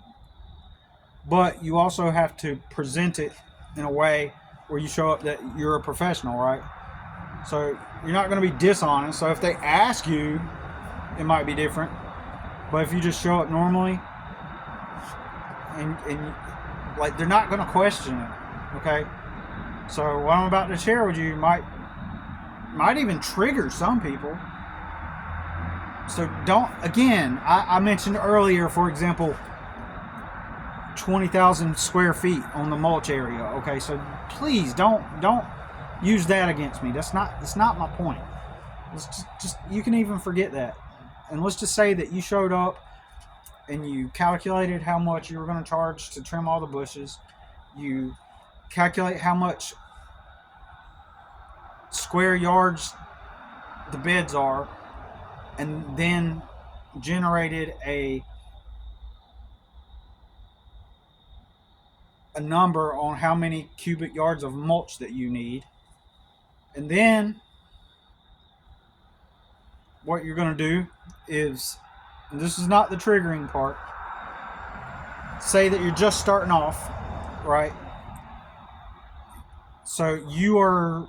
but you also have to present it in a way where you show up that you're a professional, right? So you're not going to be dishonest. So if they ask you, it might be different. But if you just show up normally, and like, they're not going to question it, okay? So what I'm about to share with you might even trigger some people. So don't, again, I mentioned earlier, for example, 20,000 square feet on the mulch area. Okay, so please don't use that against me. That's not my point. Let's just you can even forget that. And let's just say that you showed up and you calculated how much you were going to charge to trim all the bushes. You calculate how much square yards the beds are, and then generated a number on how many cubic yards of mulch that you need. And then what you're going to do is, and this is not the triggering part, say that you're just starting off, right? So you are,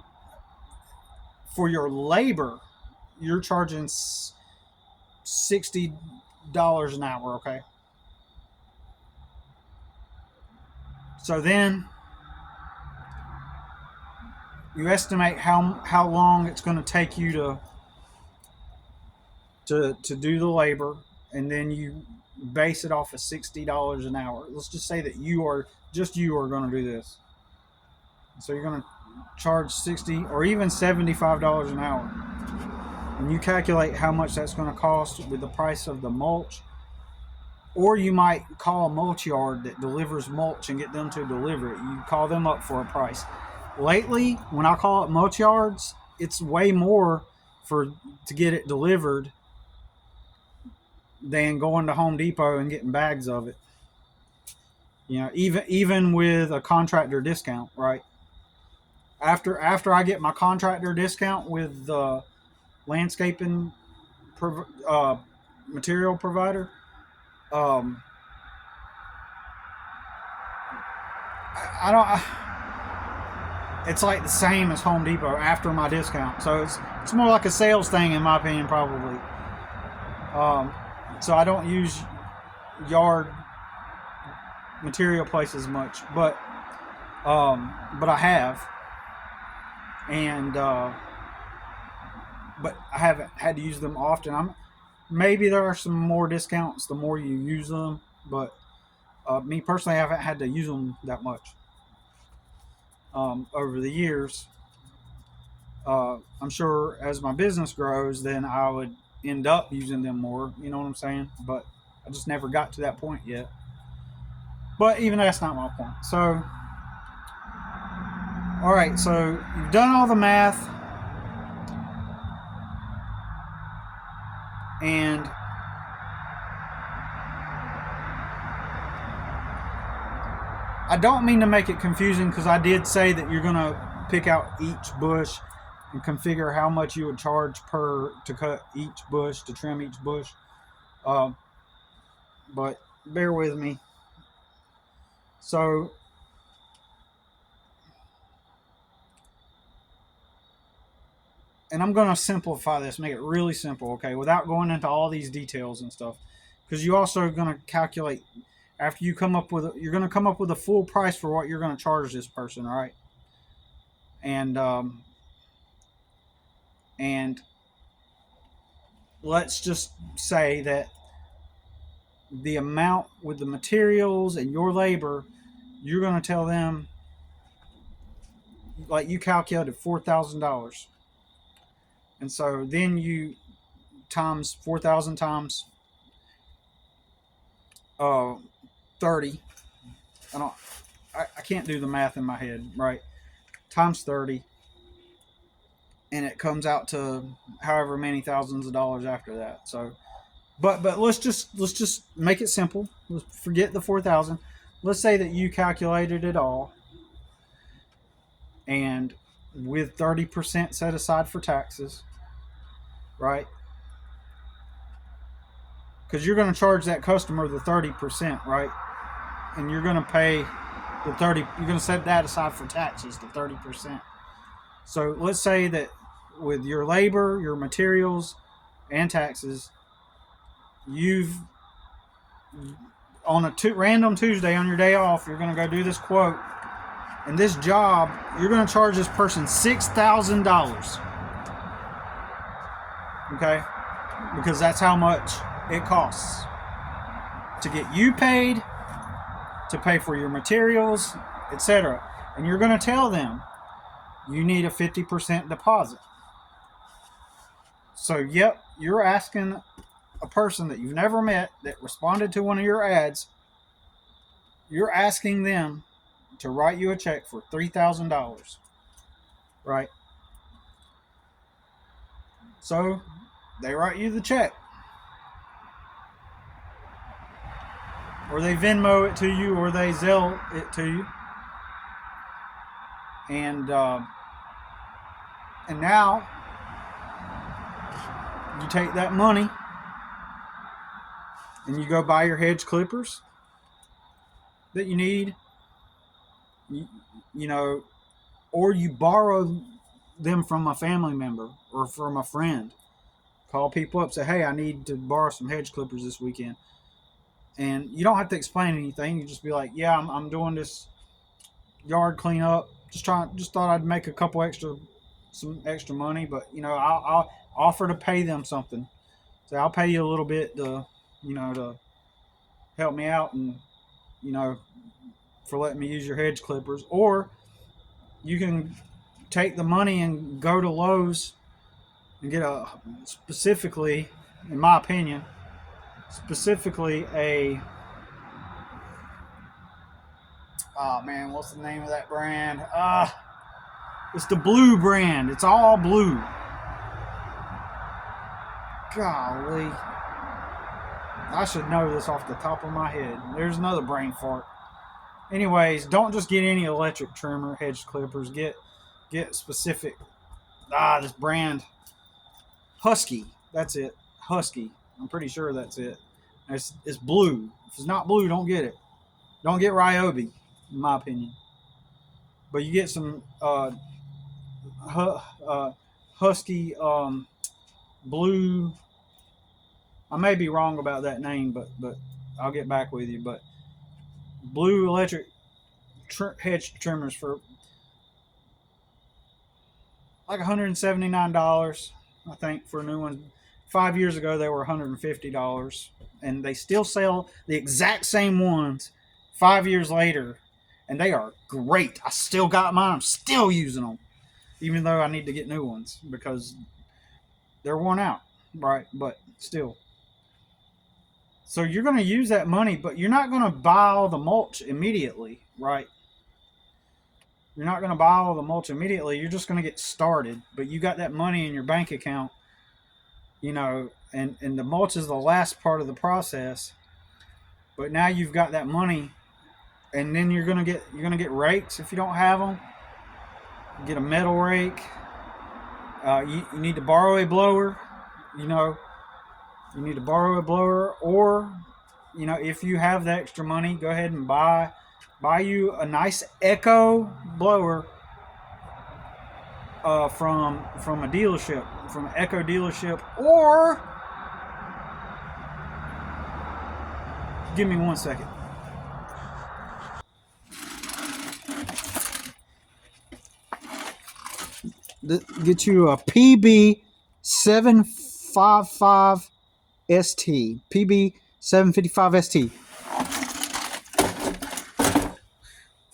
for your labor, you're charging $60 an hour, okay? So then you estimate how long it's going to take you to do the labor, and then you base it off of $60 an hour. Let's just say that you are going to do this. So you're going to charge $60 or even $75 an hour. And you calculate how much that's going to cost with the price of the mulch. Or you might call a mulch yard that delivers mulch and get them to deliver it. You call them up for a price. Lately, when I call it mulch yards, it's way more to get it delivered than going to Home Depot and getting bags of it. Even with a contractor discount, right? After I get my contractor discount with the landscaping material provider, I don't. It's like the same as Home Depot after my discount, so it's more like a sales thing in my opinion, probably. So I don't use yard material places much, but I have, and but I haven't had to use them often. Maybe there are some more discounts the more you use them, but me personally, I haven't had to use them that much over the years. I'm sure as my business grows, then I would end up using them more. You know what I'm saying? But I just never got to that point yet. But even that's not my point. So, all right. So you've done all the math, and I don't mean to make it confusing, because I did say that you're going to pick out each bush and configure how much you would charge to cut each bush, to trim each bush. But bear with me. So and I'm going to simplify this, make it really simple, okay, without going into all these details and stuff, because you also are going to calculate after you're going to come up with a full price for what you're going to charge this person, all right? And And let's just say that the amount with the materials and your labor, you're going to tell them, like, you calculated $4,000. And so then you times 4,000 times 30. I can't do the math in my head, right? Times 30, and it comes out to however many thousands of dollars after that. So, but let's just make it simple. Let's forget the 4,000. Let's say that you calculated it all, and with 30% set aside for taxes, right? Because you're going to charge that customer the 30%, right? And you're going to pay the 30. You're going to set that aside for taxes, the 30%. So let's say that with your labor, your materials, and taxes, you've on a random Tuesday on your day off, you're going to go do this quote, and this job, you're going to charge this person $6,000. Okay, because that's how much it costs to get you paid, to pay for your materials, etc. And you're going to tell them you need a 50% deposit. So, yep, you're asking a person that you've never met that responded to one of your ads, you're asking them to write you a check for $3,000, right? So they write you the check, or they Venmo it to you, or they Zelle it to you, and now you take that money and you go buy your hedge clippers that you need, you know, or you borrow them from a family member or from a friend. Call people up, say, hey, I need to borrow some hedge clippers this weekend. And you don't have to explain anything. You just be like, yeah, I'm doing this yard cleanup. Just thought I'd make some extra money, but you know, I'll offer to pay them something. So I'll pay you a little bit to help me out, and for letting me use your hedge clippers. Or you can take the money and go to Lowe's and get specifically, in my opinion, oh man, what's the name of that brand? It's the Blue brand. It's all blue. Golly. I should know this off the top of my head. There's another brain fart. Anyways, don't just get any electric trimmer, hedge clippers. Get specific. This brand. Husky. That's it. Husky. I'm pretty sure that's it. It's blue. If it's not blue, don't get it. Don't get Ryobi, in my opinion. But you get some Husky blue. I may be wrong about that name, but I'll get back with you. But blue electric hedge trimmers for like $179, I think, for a new one. 5 years ago, they were $150, and they still sell the exact same ones 5 years later, and they are great. I still got mine. I'm still using them, even though I need to get new ones because they're worn out, right? But still. So you're going to use that money, but you're not going to buy all the mulch immediately, right? You're not going to buy all the mulch immediately. You're just going to get started, but you got that money in your bank account, and the mulch is the last part of the process. But now you've got that money, and then you're going to get rakes if you don't have them. Get a metal rake. You need to borrow a blower, You need to borrow a blower, or, if you have the extra money, go ahead and buy you a nice Echo blower from a dealership, from an Echo dealership, or give me 1 second. Get you a PB 755 ST. PB755 ST.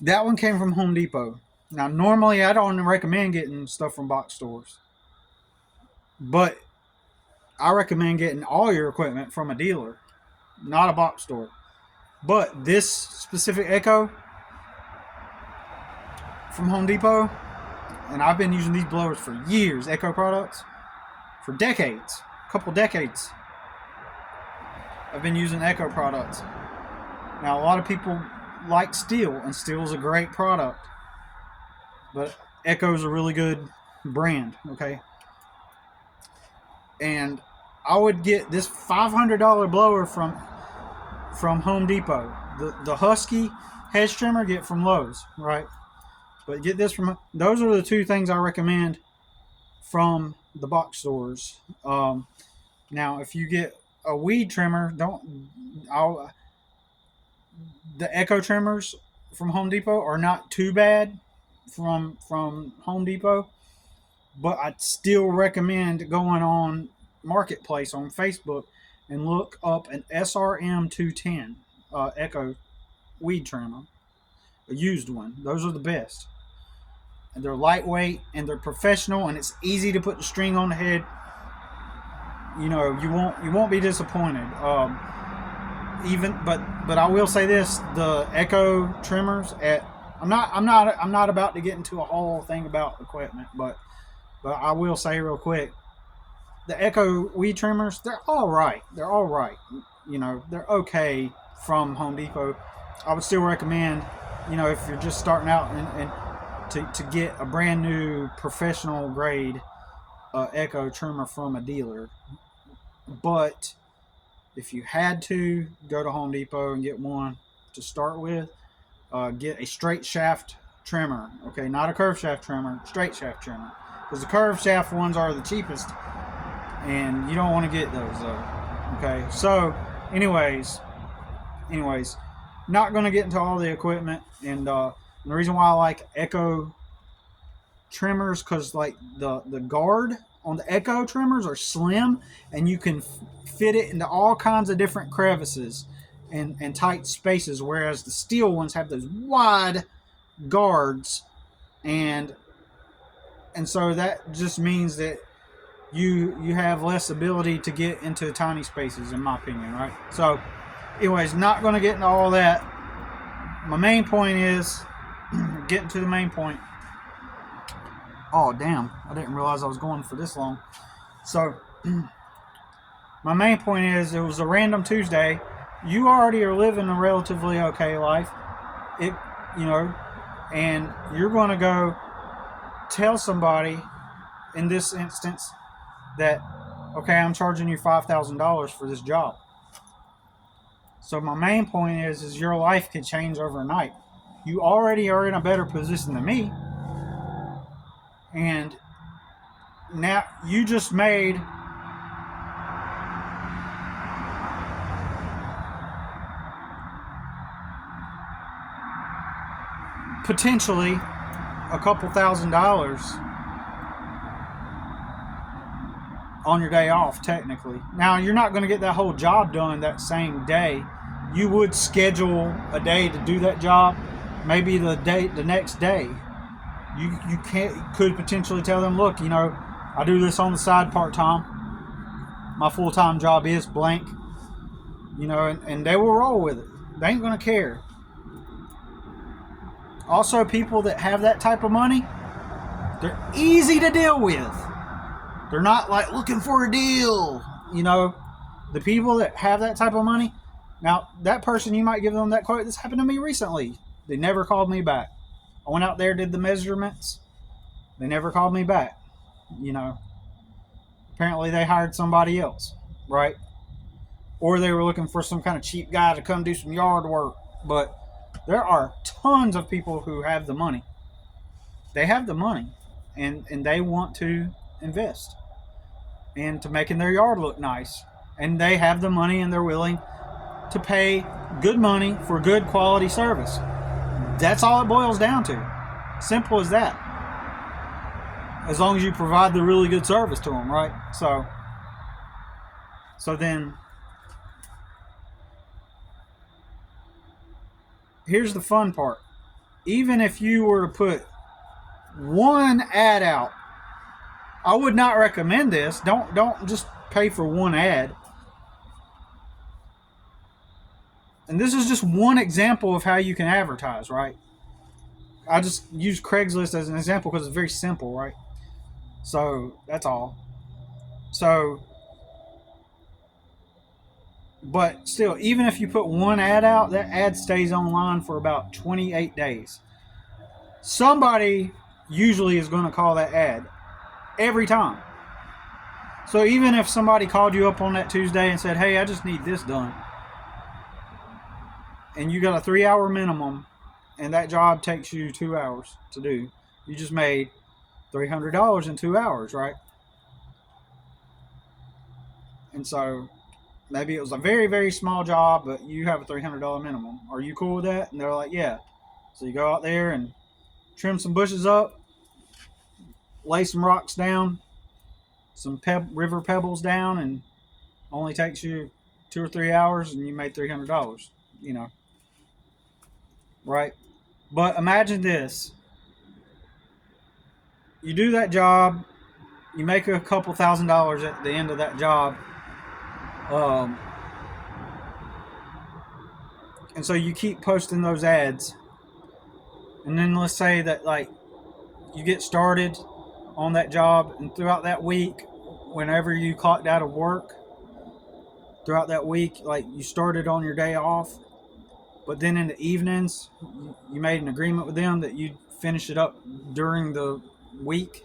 That one came from Home Depot. Now, normally I don't recommend getting stuff from box stores, but I recommend getting all your equipment from a dealer, not a box store. But this specific Echo from Home Depot, and I've been using these blowers for years, Echo products, for decades, a couple decades. I've been using Echo products. Now, a lot of people like Stihl, and Stihl is a great product, but Echo is a really good brand, okay? And I would get this $500 blower from Home Depot. The Husky hedge trimmer, get from Lowe's, right? But get this from, those are the two things I recommend from the box stores. Now, if you get a weed trimmer, the Echo trimmers from Home Depot are not too bad from Home Depot, but I'd still recommend going on Marketplace on Facebook and look up an SRM 210 Echo weed trimmer, a used one. Those are the best. And they're lightweight and they're professional, and it's easy to put the string on the head. You know, you won't be disappointed. But I will say this: the Echo trimmers I'm not about to get into a whole thing about equipment, but I will say real quick, the Echo weed trimmers, they're all right. They're all right. You know, they're okay from Home Depot. I would still recommend, you know, if you're just starting out and to get a brand new professional grade Echo trimmer from a dealer. But if you had to go to Home Depot and get one to start with, get a straight shaft trimmer. Okay, not a curved shaft trimmer, straight shaft trimmer. Because the curved shaft ones are the cheapest, and you don't want to get those though. Okay, so anyways, not going to get into all the equipment, and the reason why I like Echo trimmers, because like the guard on the Echo trimmers are slim, and you can fit it into all kinds of different crevices and tight spaces, whereas the Stihl ones have those wide guards, and so that just means that you have less ability to get into tiny spaces, in my opinion, right? So anyways, not going to get into all that. My main point is, getting to the main point. Oh, damn. I didn't realize I was going for this long. So, my main point is, it was a random Tuesday. You already are living a relatively okay life. And you're going to go tell somebody, in this instance, that, okay, I'm charging you $5,000 for this job. So my main point is your life could change overnight. You already are in a better position than me. And now you just made potentially a couple $1,000s on your day off, technically. Now, you're not going to get that whole job done that same day. You would schedule a day to do that job, maybe the next day. You could potentially tell them, look, you know, I do this on the side part-time. My full-time job is blank. You know, and they will roll with it. They ain't going to care. Also, people that have that type of money, they're easy to deal with. They're not like looking for a deal. You know, the people that have that type of money, now that person, you might give them that quote. This happened to me recently. They never called me back. I went out there, did the measurements. They never called me back. You know, apparently they hired somebody else, right? Or they were looking for some kind of cheap guy to come do some yard work. But there are tons of people who have the money. They have the money, and they want to invest and to making their yard look nice. And they have the money, and they're willing to pay good money for good quality service. That's all it boils down to. Simple as that. as long as you provide the really good service to them, right? So then here's the fun part. Even if you were to put one ad out, I would not recommend this. Don't just pay for one ad. And this is just one example of how you can advertise, right? I just use Craigslist as an example because it's very simple, right? So that's all. So, but still, even if you put one ad out, that ad stays online for about 28 days. Somebody usually is going to call that ad every time. So even if somebody called you up on that Tuesday and said, hey, I just need this done, and you got a 3-hour minimum, and that job takes you 2 hours to do, you just made $300 in 2 hours, right? And so maybe it was a very, very small job, but you have a $300 minimum. Are you cool with that? And they're like, yeah. So you go out there and trim some bushes up, lay some rocks down, some river pebbles down, and only takes you 2 or 3 hours, and you made $300, you know. Right? But imagine this. You do that job, you make a couple $1,000s at the end of that job. And so you keep posting those ads. And then let's say that like you get started on that job, and throughout that week, whenever you clocked out of work, throughout that week, like you started on your day off, but then in the evenings, you made an agreement with them that you'd finish it up during the week.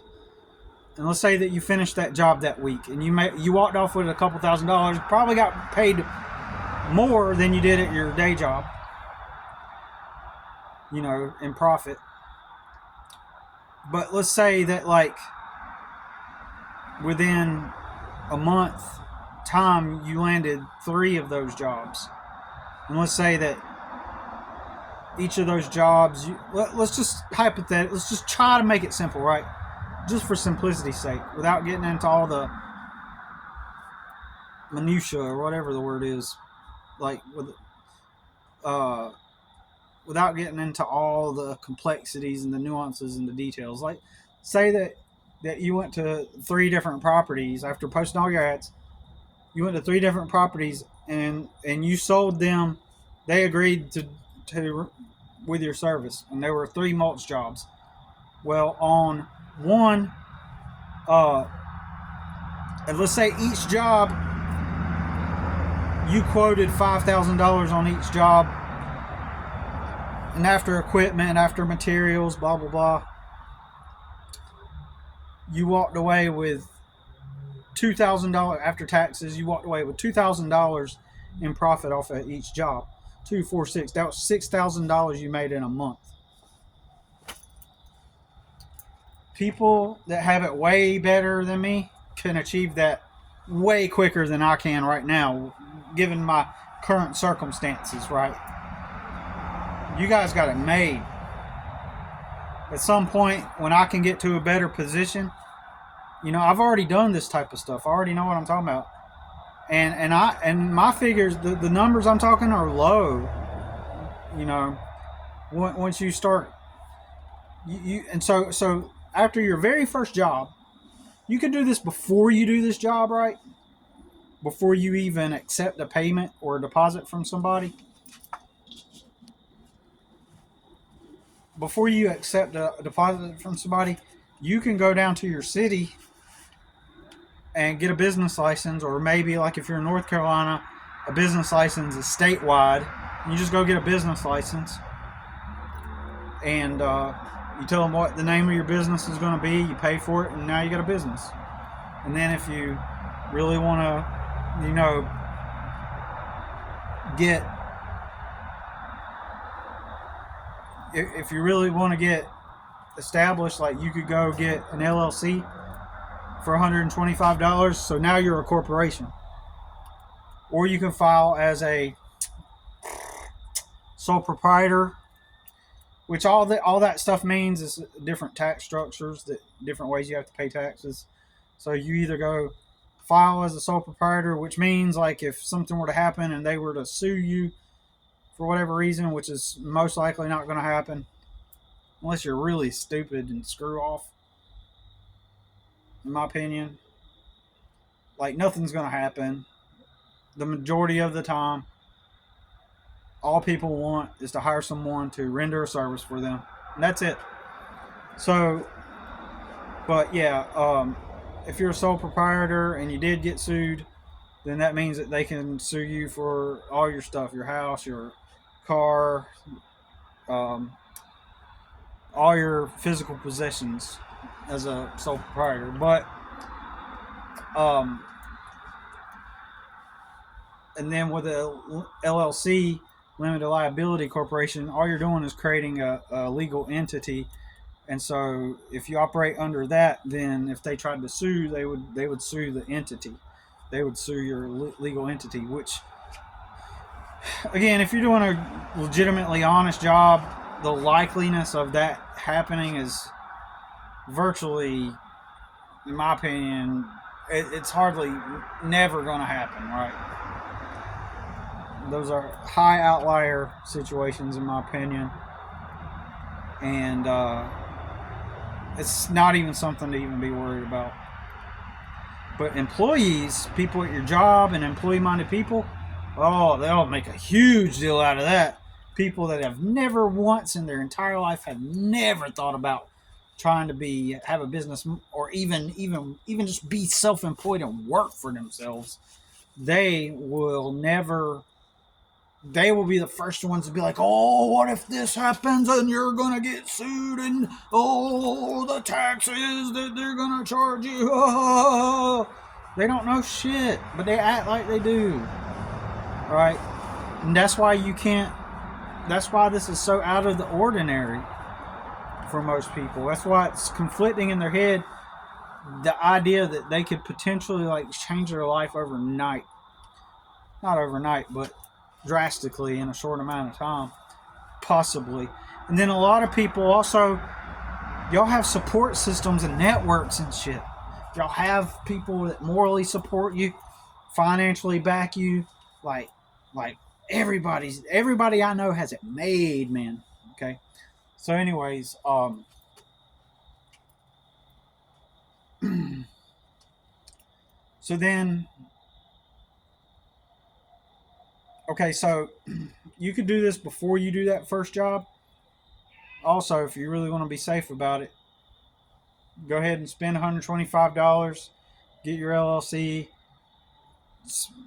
And let's say that you finished that job that week, and you walked off with a couple $1,000s, probably got paid more than you did at your day job, you know, in profit. But let's say that like within a month time you landed 3 of those jobs, and let's say that each of those jobs, let's just hypothetical, let's just try to make it simple, right? Just for simplicity's sake, without getting into all the minutia or whatever the word is, like without getting into all the complexities and the nuances and the details. Like, say that you went to 3 different properties after posting all your ads. You went to 3 different properties and you sold them. They agreed to with your service, and there were 3 mulch jobs. Well, on one, and let's say each job you quoted $5,000 on each job, and after equipment, after materials, blah blah blah, you walked away with $2,000 after taxes. You walked away with $2,000 in profit off of each job. 2, 4, 6. That was $6,000 you made in a month. People that have it way better than me can achieve that way quicker than I can right now, given my current circumstances, right? You guys got it made. At some point, when I can get to a better position, you know, I've already done this type of stuff. I already know what I'm talking about. And my figures, the numbers I'm talking are low. You know, once you start, and so after your very first job, you can do this before you do this job, right? Before you even accept a payment or a deposit from somebody. Before you accept a deposit from somebody, you can go down to your city and get a business license, or maybe like if you're in North Carolina, a business license is statewide. You just go get a business license, and you tell them what the name of your business is going to be. You pay for it, and now you got a business. And then if you really want to, you know, if you really want to get established, like you could go get an LLC for $125. So now you're a corporation. Or you can file as a sole proprietor which all that stuff means is different tax structures, that different ways you have to pay taxes. So you either go file as a sole proprietor, which means like if something were to happen and they were to sue you for whatever reason, which is most likely not going to happen unless you're really stupid and screw off, in my opinion. Like nothing's going to happen. The majority of the time, all people want is to hire someone to render a service for them. And that's it. So, but yeah, if you're a sole proprietor and you did get sued, then that means that they can sue you for all your stuff, your house, your car, um, all your physical possessions as a sole proprietor. But, and then with a LLC, limited liability corporation, all you're doing is creating a legal entity. And so if you operate under that, then if they tried to sue, they would sue the entity. They would sue your legal entity, which, again, if you're doing a legitimately honest job, the likeliness of that happening is virtually, in my opinion, it's hardly never going to happen, right? Those are high outlier situations, in my opinion. And it's not even something to even be worried about. But employees, people at your job and employee-minded people, oh, they'll make a huge deal out of that. People that have never once in their entire life have never thought about trying to have a business or even just be self-employed and work for themselves. They will be the first ones to be like, oh, what if this happens and you're going to get sued and, oh, the taxes that they're going to charge you. Oh. They don't know shit, but they act like they do. Right? And that's why this is so out of the ordinary for most people. That's why it's conflicting in their head, the idea that they could potentially like change their life overnight. Not overnight, but drastically in a short amount of time, possibly. And then a lot of people also, y'all have support systems and networks and shit. Y'all have people that morally support you, financially back you, like everybody I know has it made, man. Okay. So anyways, so then, okay, so you could do this before you do that first job. Also, if you really want to be safe about it, go ahead and spend $125, get your LLC,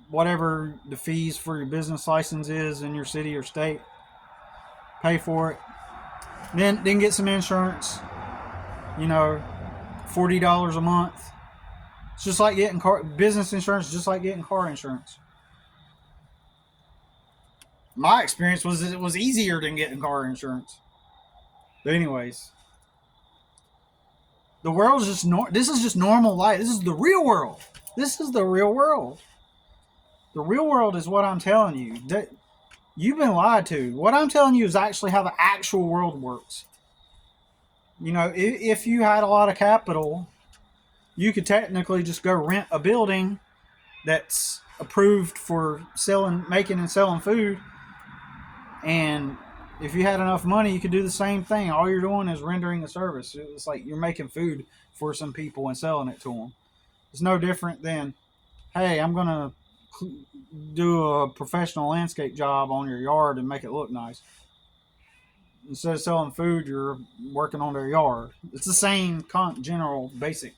whatever the fees for your business license is in your city or state, pay for it. Then get some insurance, $40 a month. It's just like getting business insurance, just like getting car insurance. My experience was it was easier than getting car insurance. But anyways, the world is just this is just normal life. This is the real world. This is the real world. The real world is what I'm telling you. That you've been lied to. What I'm telling you is actually how the actual world works. If you had a lot of capital, you could technically just go rent a building that's approved for making and selling food. And if you had enough money, you could do the same thing. All you're doing is rendering a service. It's like you're making food for some people and selling it to them. It's no different than, hey, I'm going to do a professional landscape job on your yard and make it look nice. Instead of selling food, you're working on their yard. It's the same general basic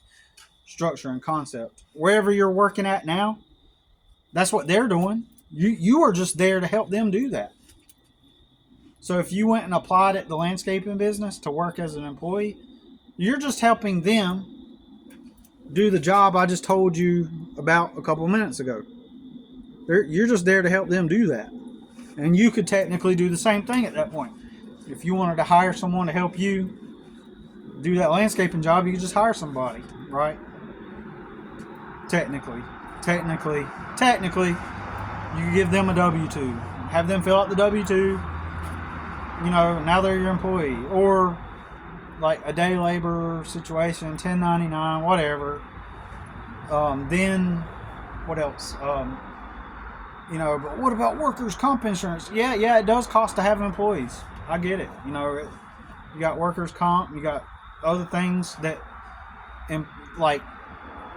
structure and concept. Wherever you're working at now, that's what they're doing. You are just there to help them do that. So if you went and applied at the landscaping business to work as an employee, you're just helping them do the job I just told you about a couple of minutes ago. You're just there to help them do that. And you could technically do the same thing at that point. If you wanted to hire someone to help you do that landscaping job, you could just hire somebody, right? Technically, you could give them a W-2. Have them fill out the W-2. now they're your employee, or like a day labor situation, 1099, whatever. Then what else? But what about workers' comp insurance? Yeah, it does cost to have employees. I get it. You got workers' comp, you got other things that, like,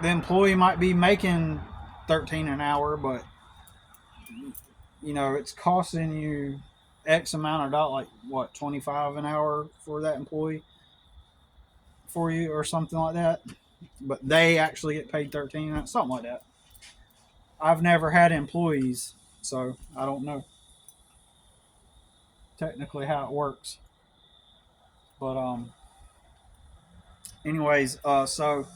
the employee might be making 13 an hour, but it's costing you X amount of dollars, like what, 25 an hour for that employee for you, or something like that. But they actually get paid 13, something like that. I've never had employees, so I don't know technically how it works. But anyways, so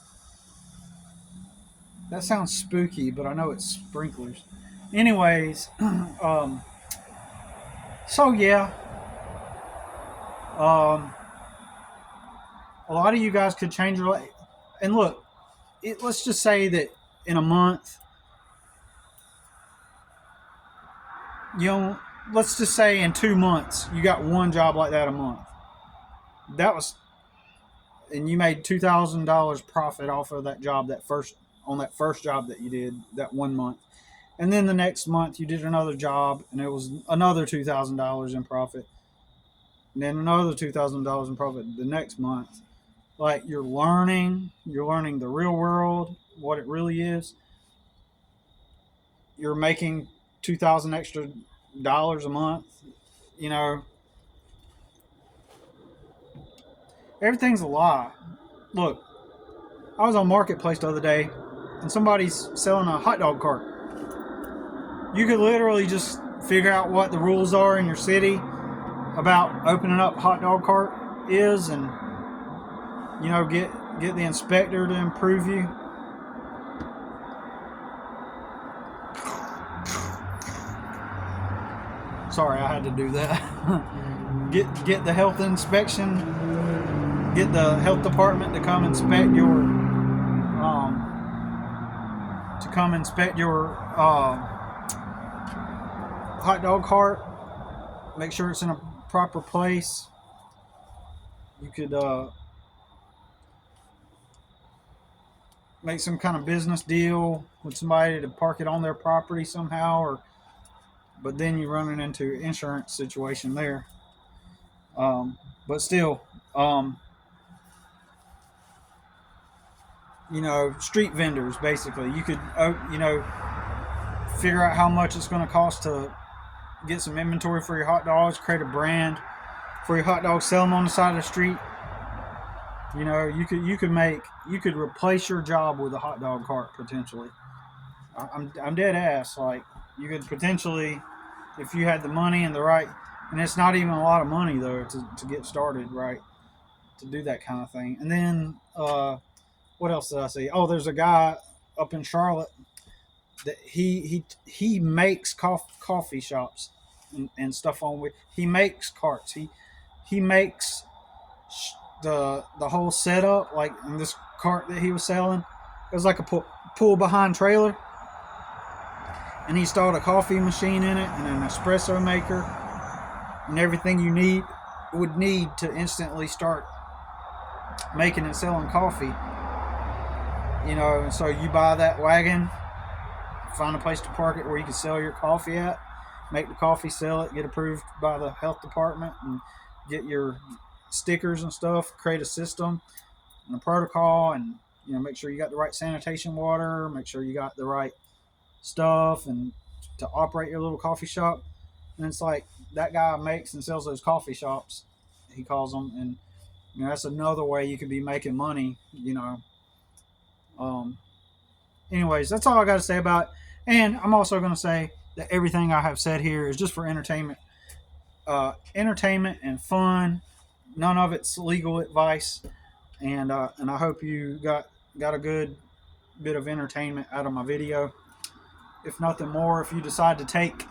that sounds spooky, but I know it's sprinklers. Anyways, so yeah, um, a lot of you guys could change your life. And look, let's just say that in a month, you know, let's just say in 2 months, you got one job like that a month. That was, and you made $2,000 profit off of that job, on that first job that you did that 1 month. And then the next month you did another job and it was another $2,000 in profit. And then another $2,000 in profit the next month. Like, you're learning the real world, what it really is. You're making 2,000 extra dollars a month. You know, everything's a lie. Look, I was on Marketplace the other day and somebody's selling a hot dog cart. You could literally just figure out what the rules are in your city about opening up hot dog cart is, and get the inspector to improve you. Sorry, I had to do that. get the health inspection. Get the health department to come inspect your hot dog cart. Make sure it's in a proper place. You could make some kind of business deal with somebody to park it on their property somehow, but then you're running into insurance situation there. But still, street vendors, basically, you could figure out how much it's going to cost to get some inventory for your hot dogs, create a brand for your hot dogs, sell them on the side of the street. You could replace your job with a hot dog cart potentially. I'm dead ass. Like, you could potentially, if you had the money and the right, and it's not even a lot of money though to get started, right? To do that kind of thing. And then what else did I see? Oh, there's a guy up in Charlotte that he makes coffee shops and stuff on with. He makes carts. He makes the whole setup, like in this cart that he was selling. It was like a pull behind trailer, and he installed a coffee machine in it and an espresso maker and everything you would need to instantly start making and selling coffee. And so you buy that wagon, find a place to park it where you can sell your coffee at, make the coffee, sell it, get approved by the health department, and get your stickers and stuff, create a system and a protocol, and make sure you got the right sanitation water, make sure you got the right stuff, and to operate your little coffee shop. And it's like, that guy makes and sells those coffee shops, he calls them, and that's another way you could be making money. Anyways, that's all I got to say about it. And I'm also going to say that everything I have said here is just for entertainment and fun. None of it's legal advice, and I hope you got a good bit of entertainment out of my video. If nothing more, if you decide to take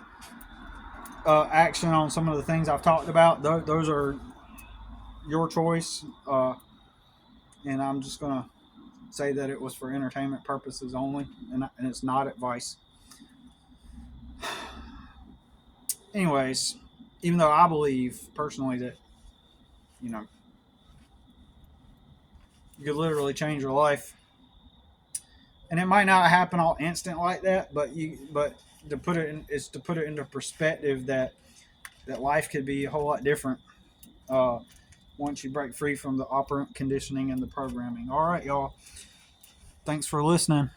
action on some of the things I've talked about, those are your choice, and I'm just gonna say that it was for entertainment purposes only, and it's not advice. Anyways, even though I believe personally that, you know, you could literally change your life, and it might not happen all instant like that, but to put it in, is to put it into perspective that life could be a whole lot different uh, once you break free from the operant conditioning and the programming. All right, y'all. Thanks for listening.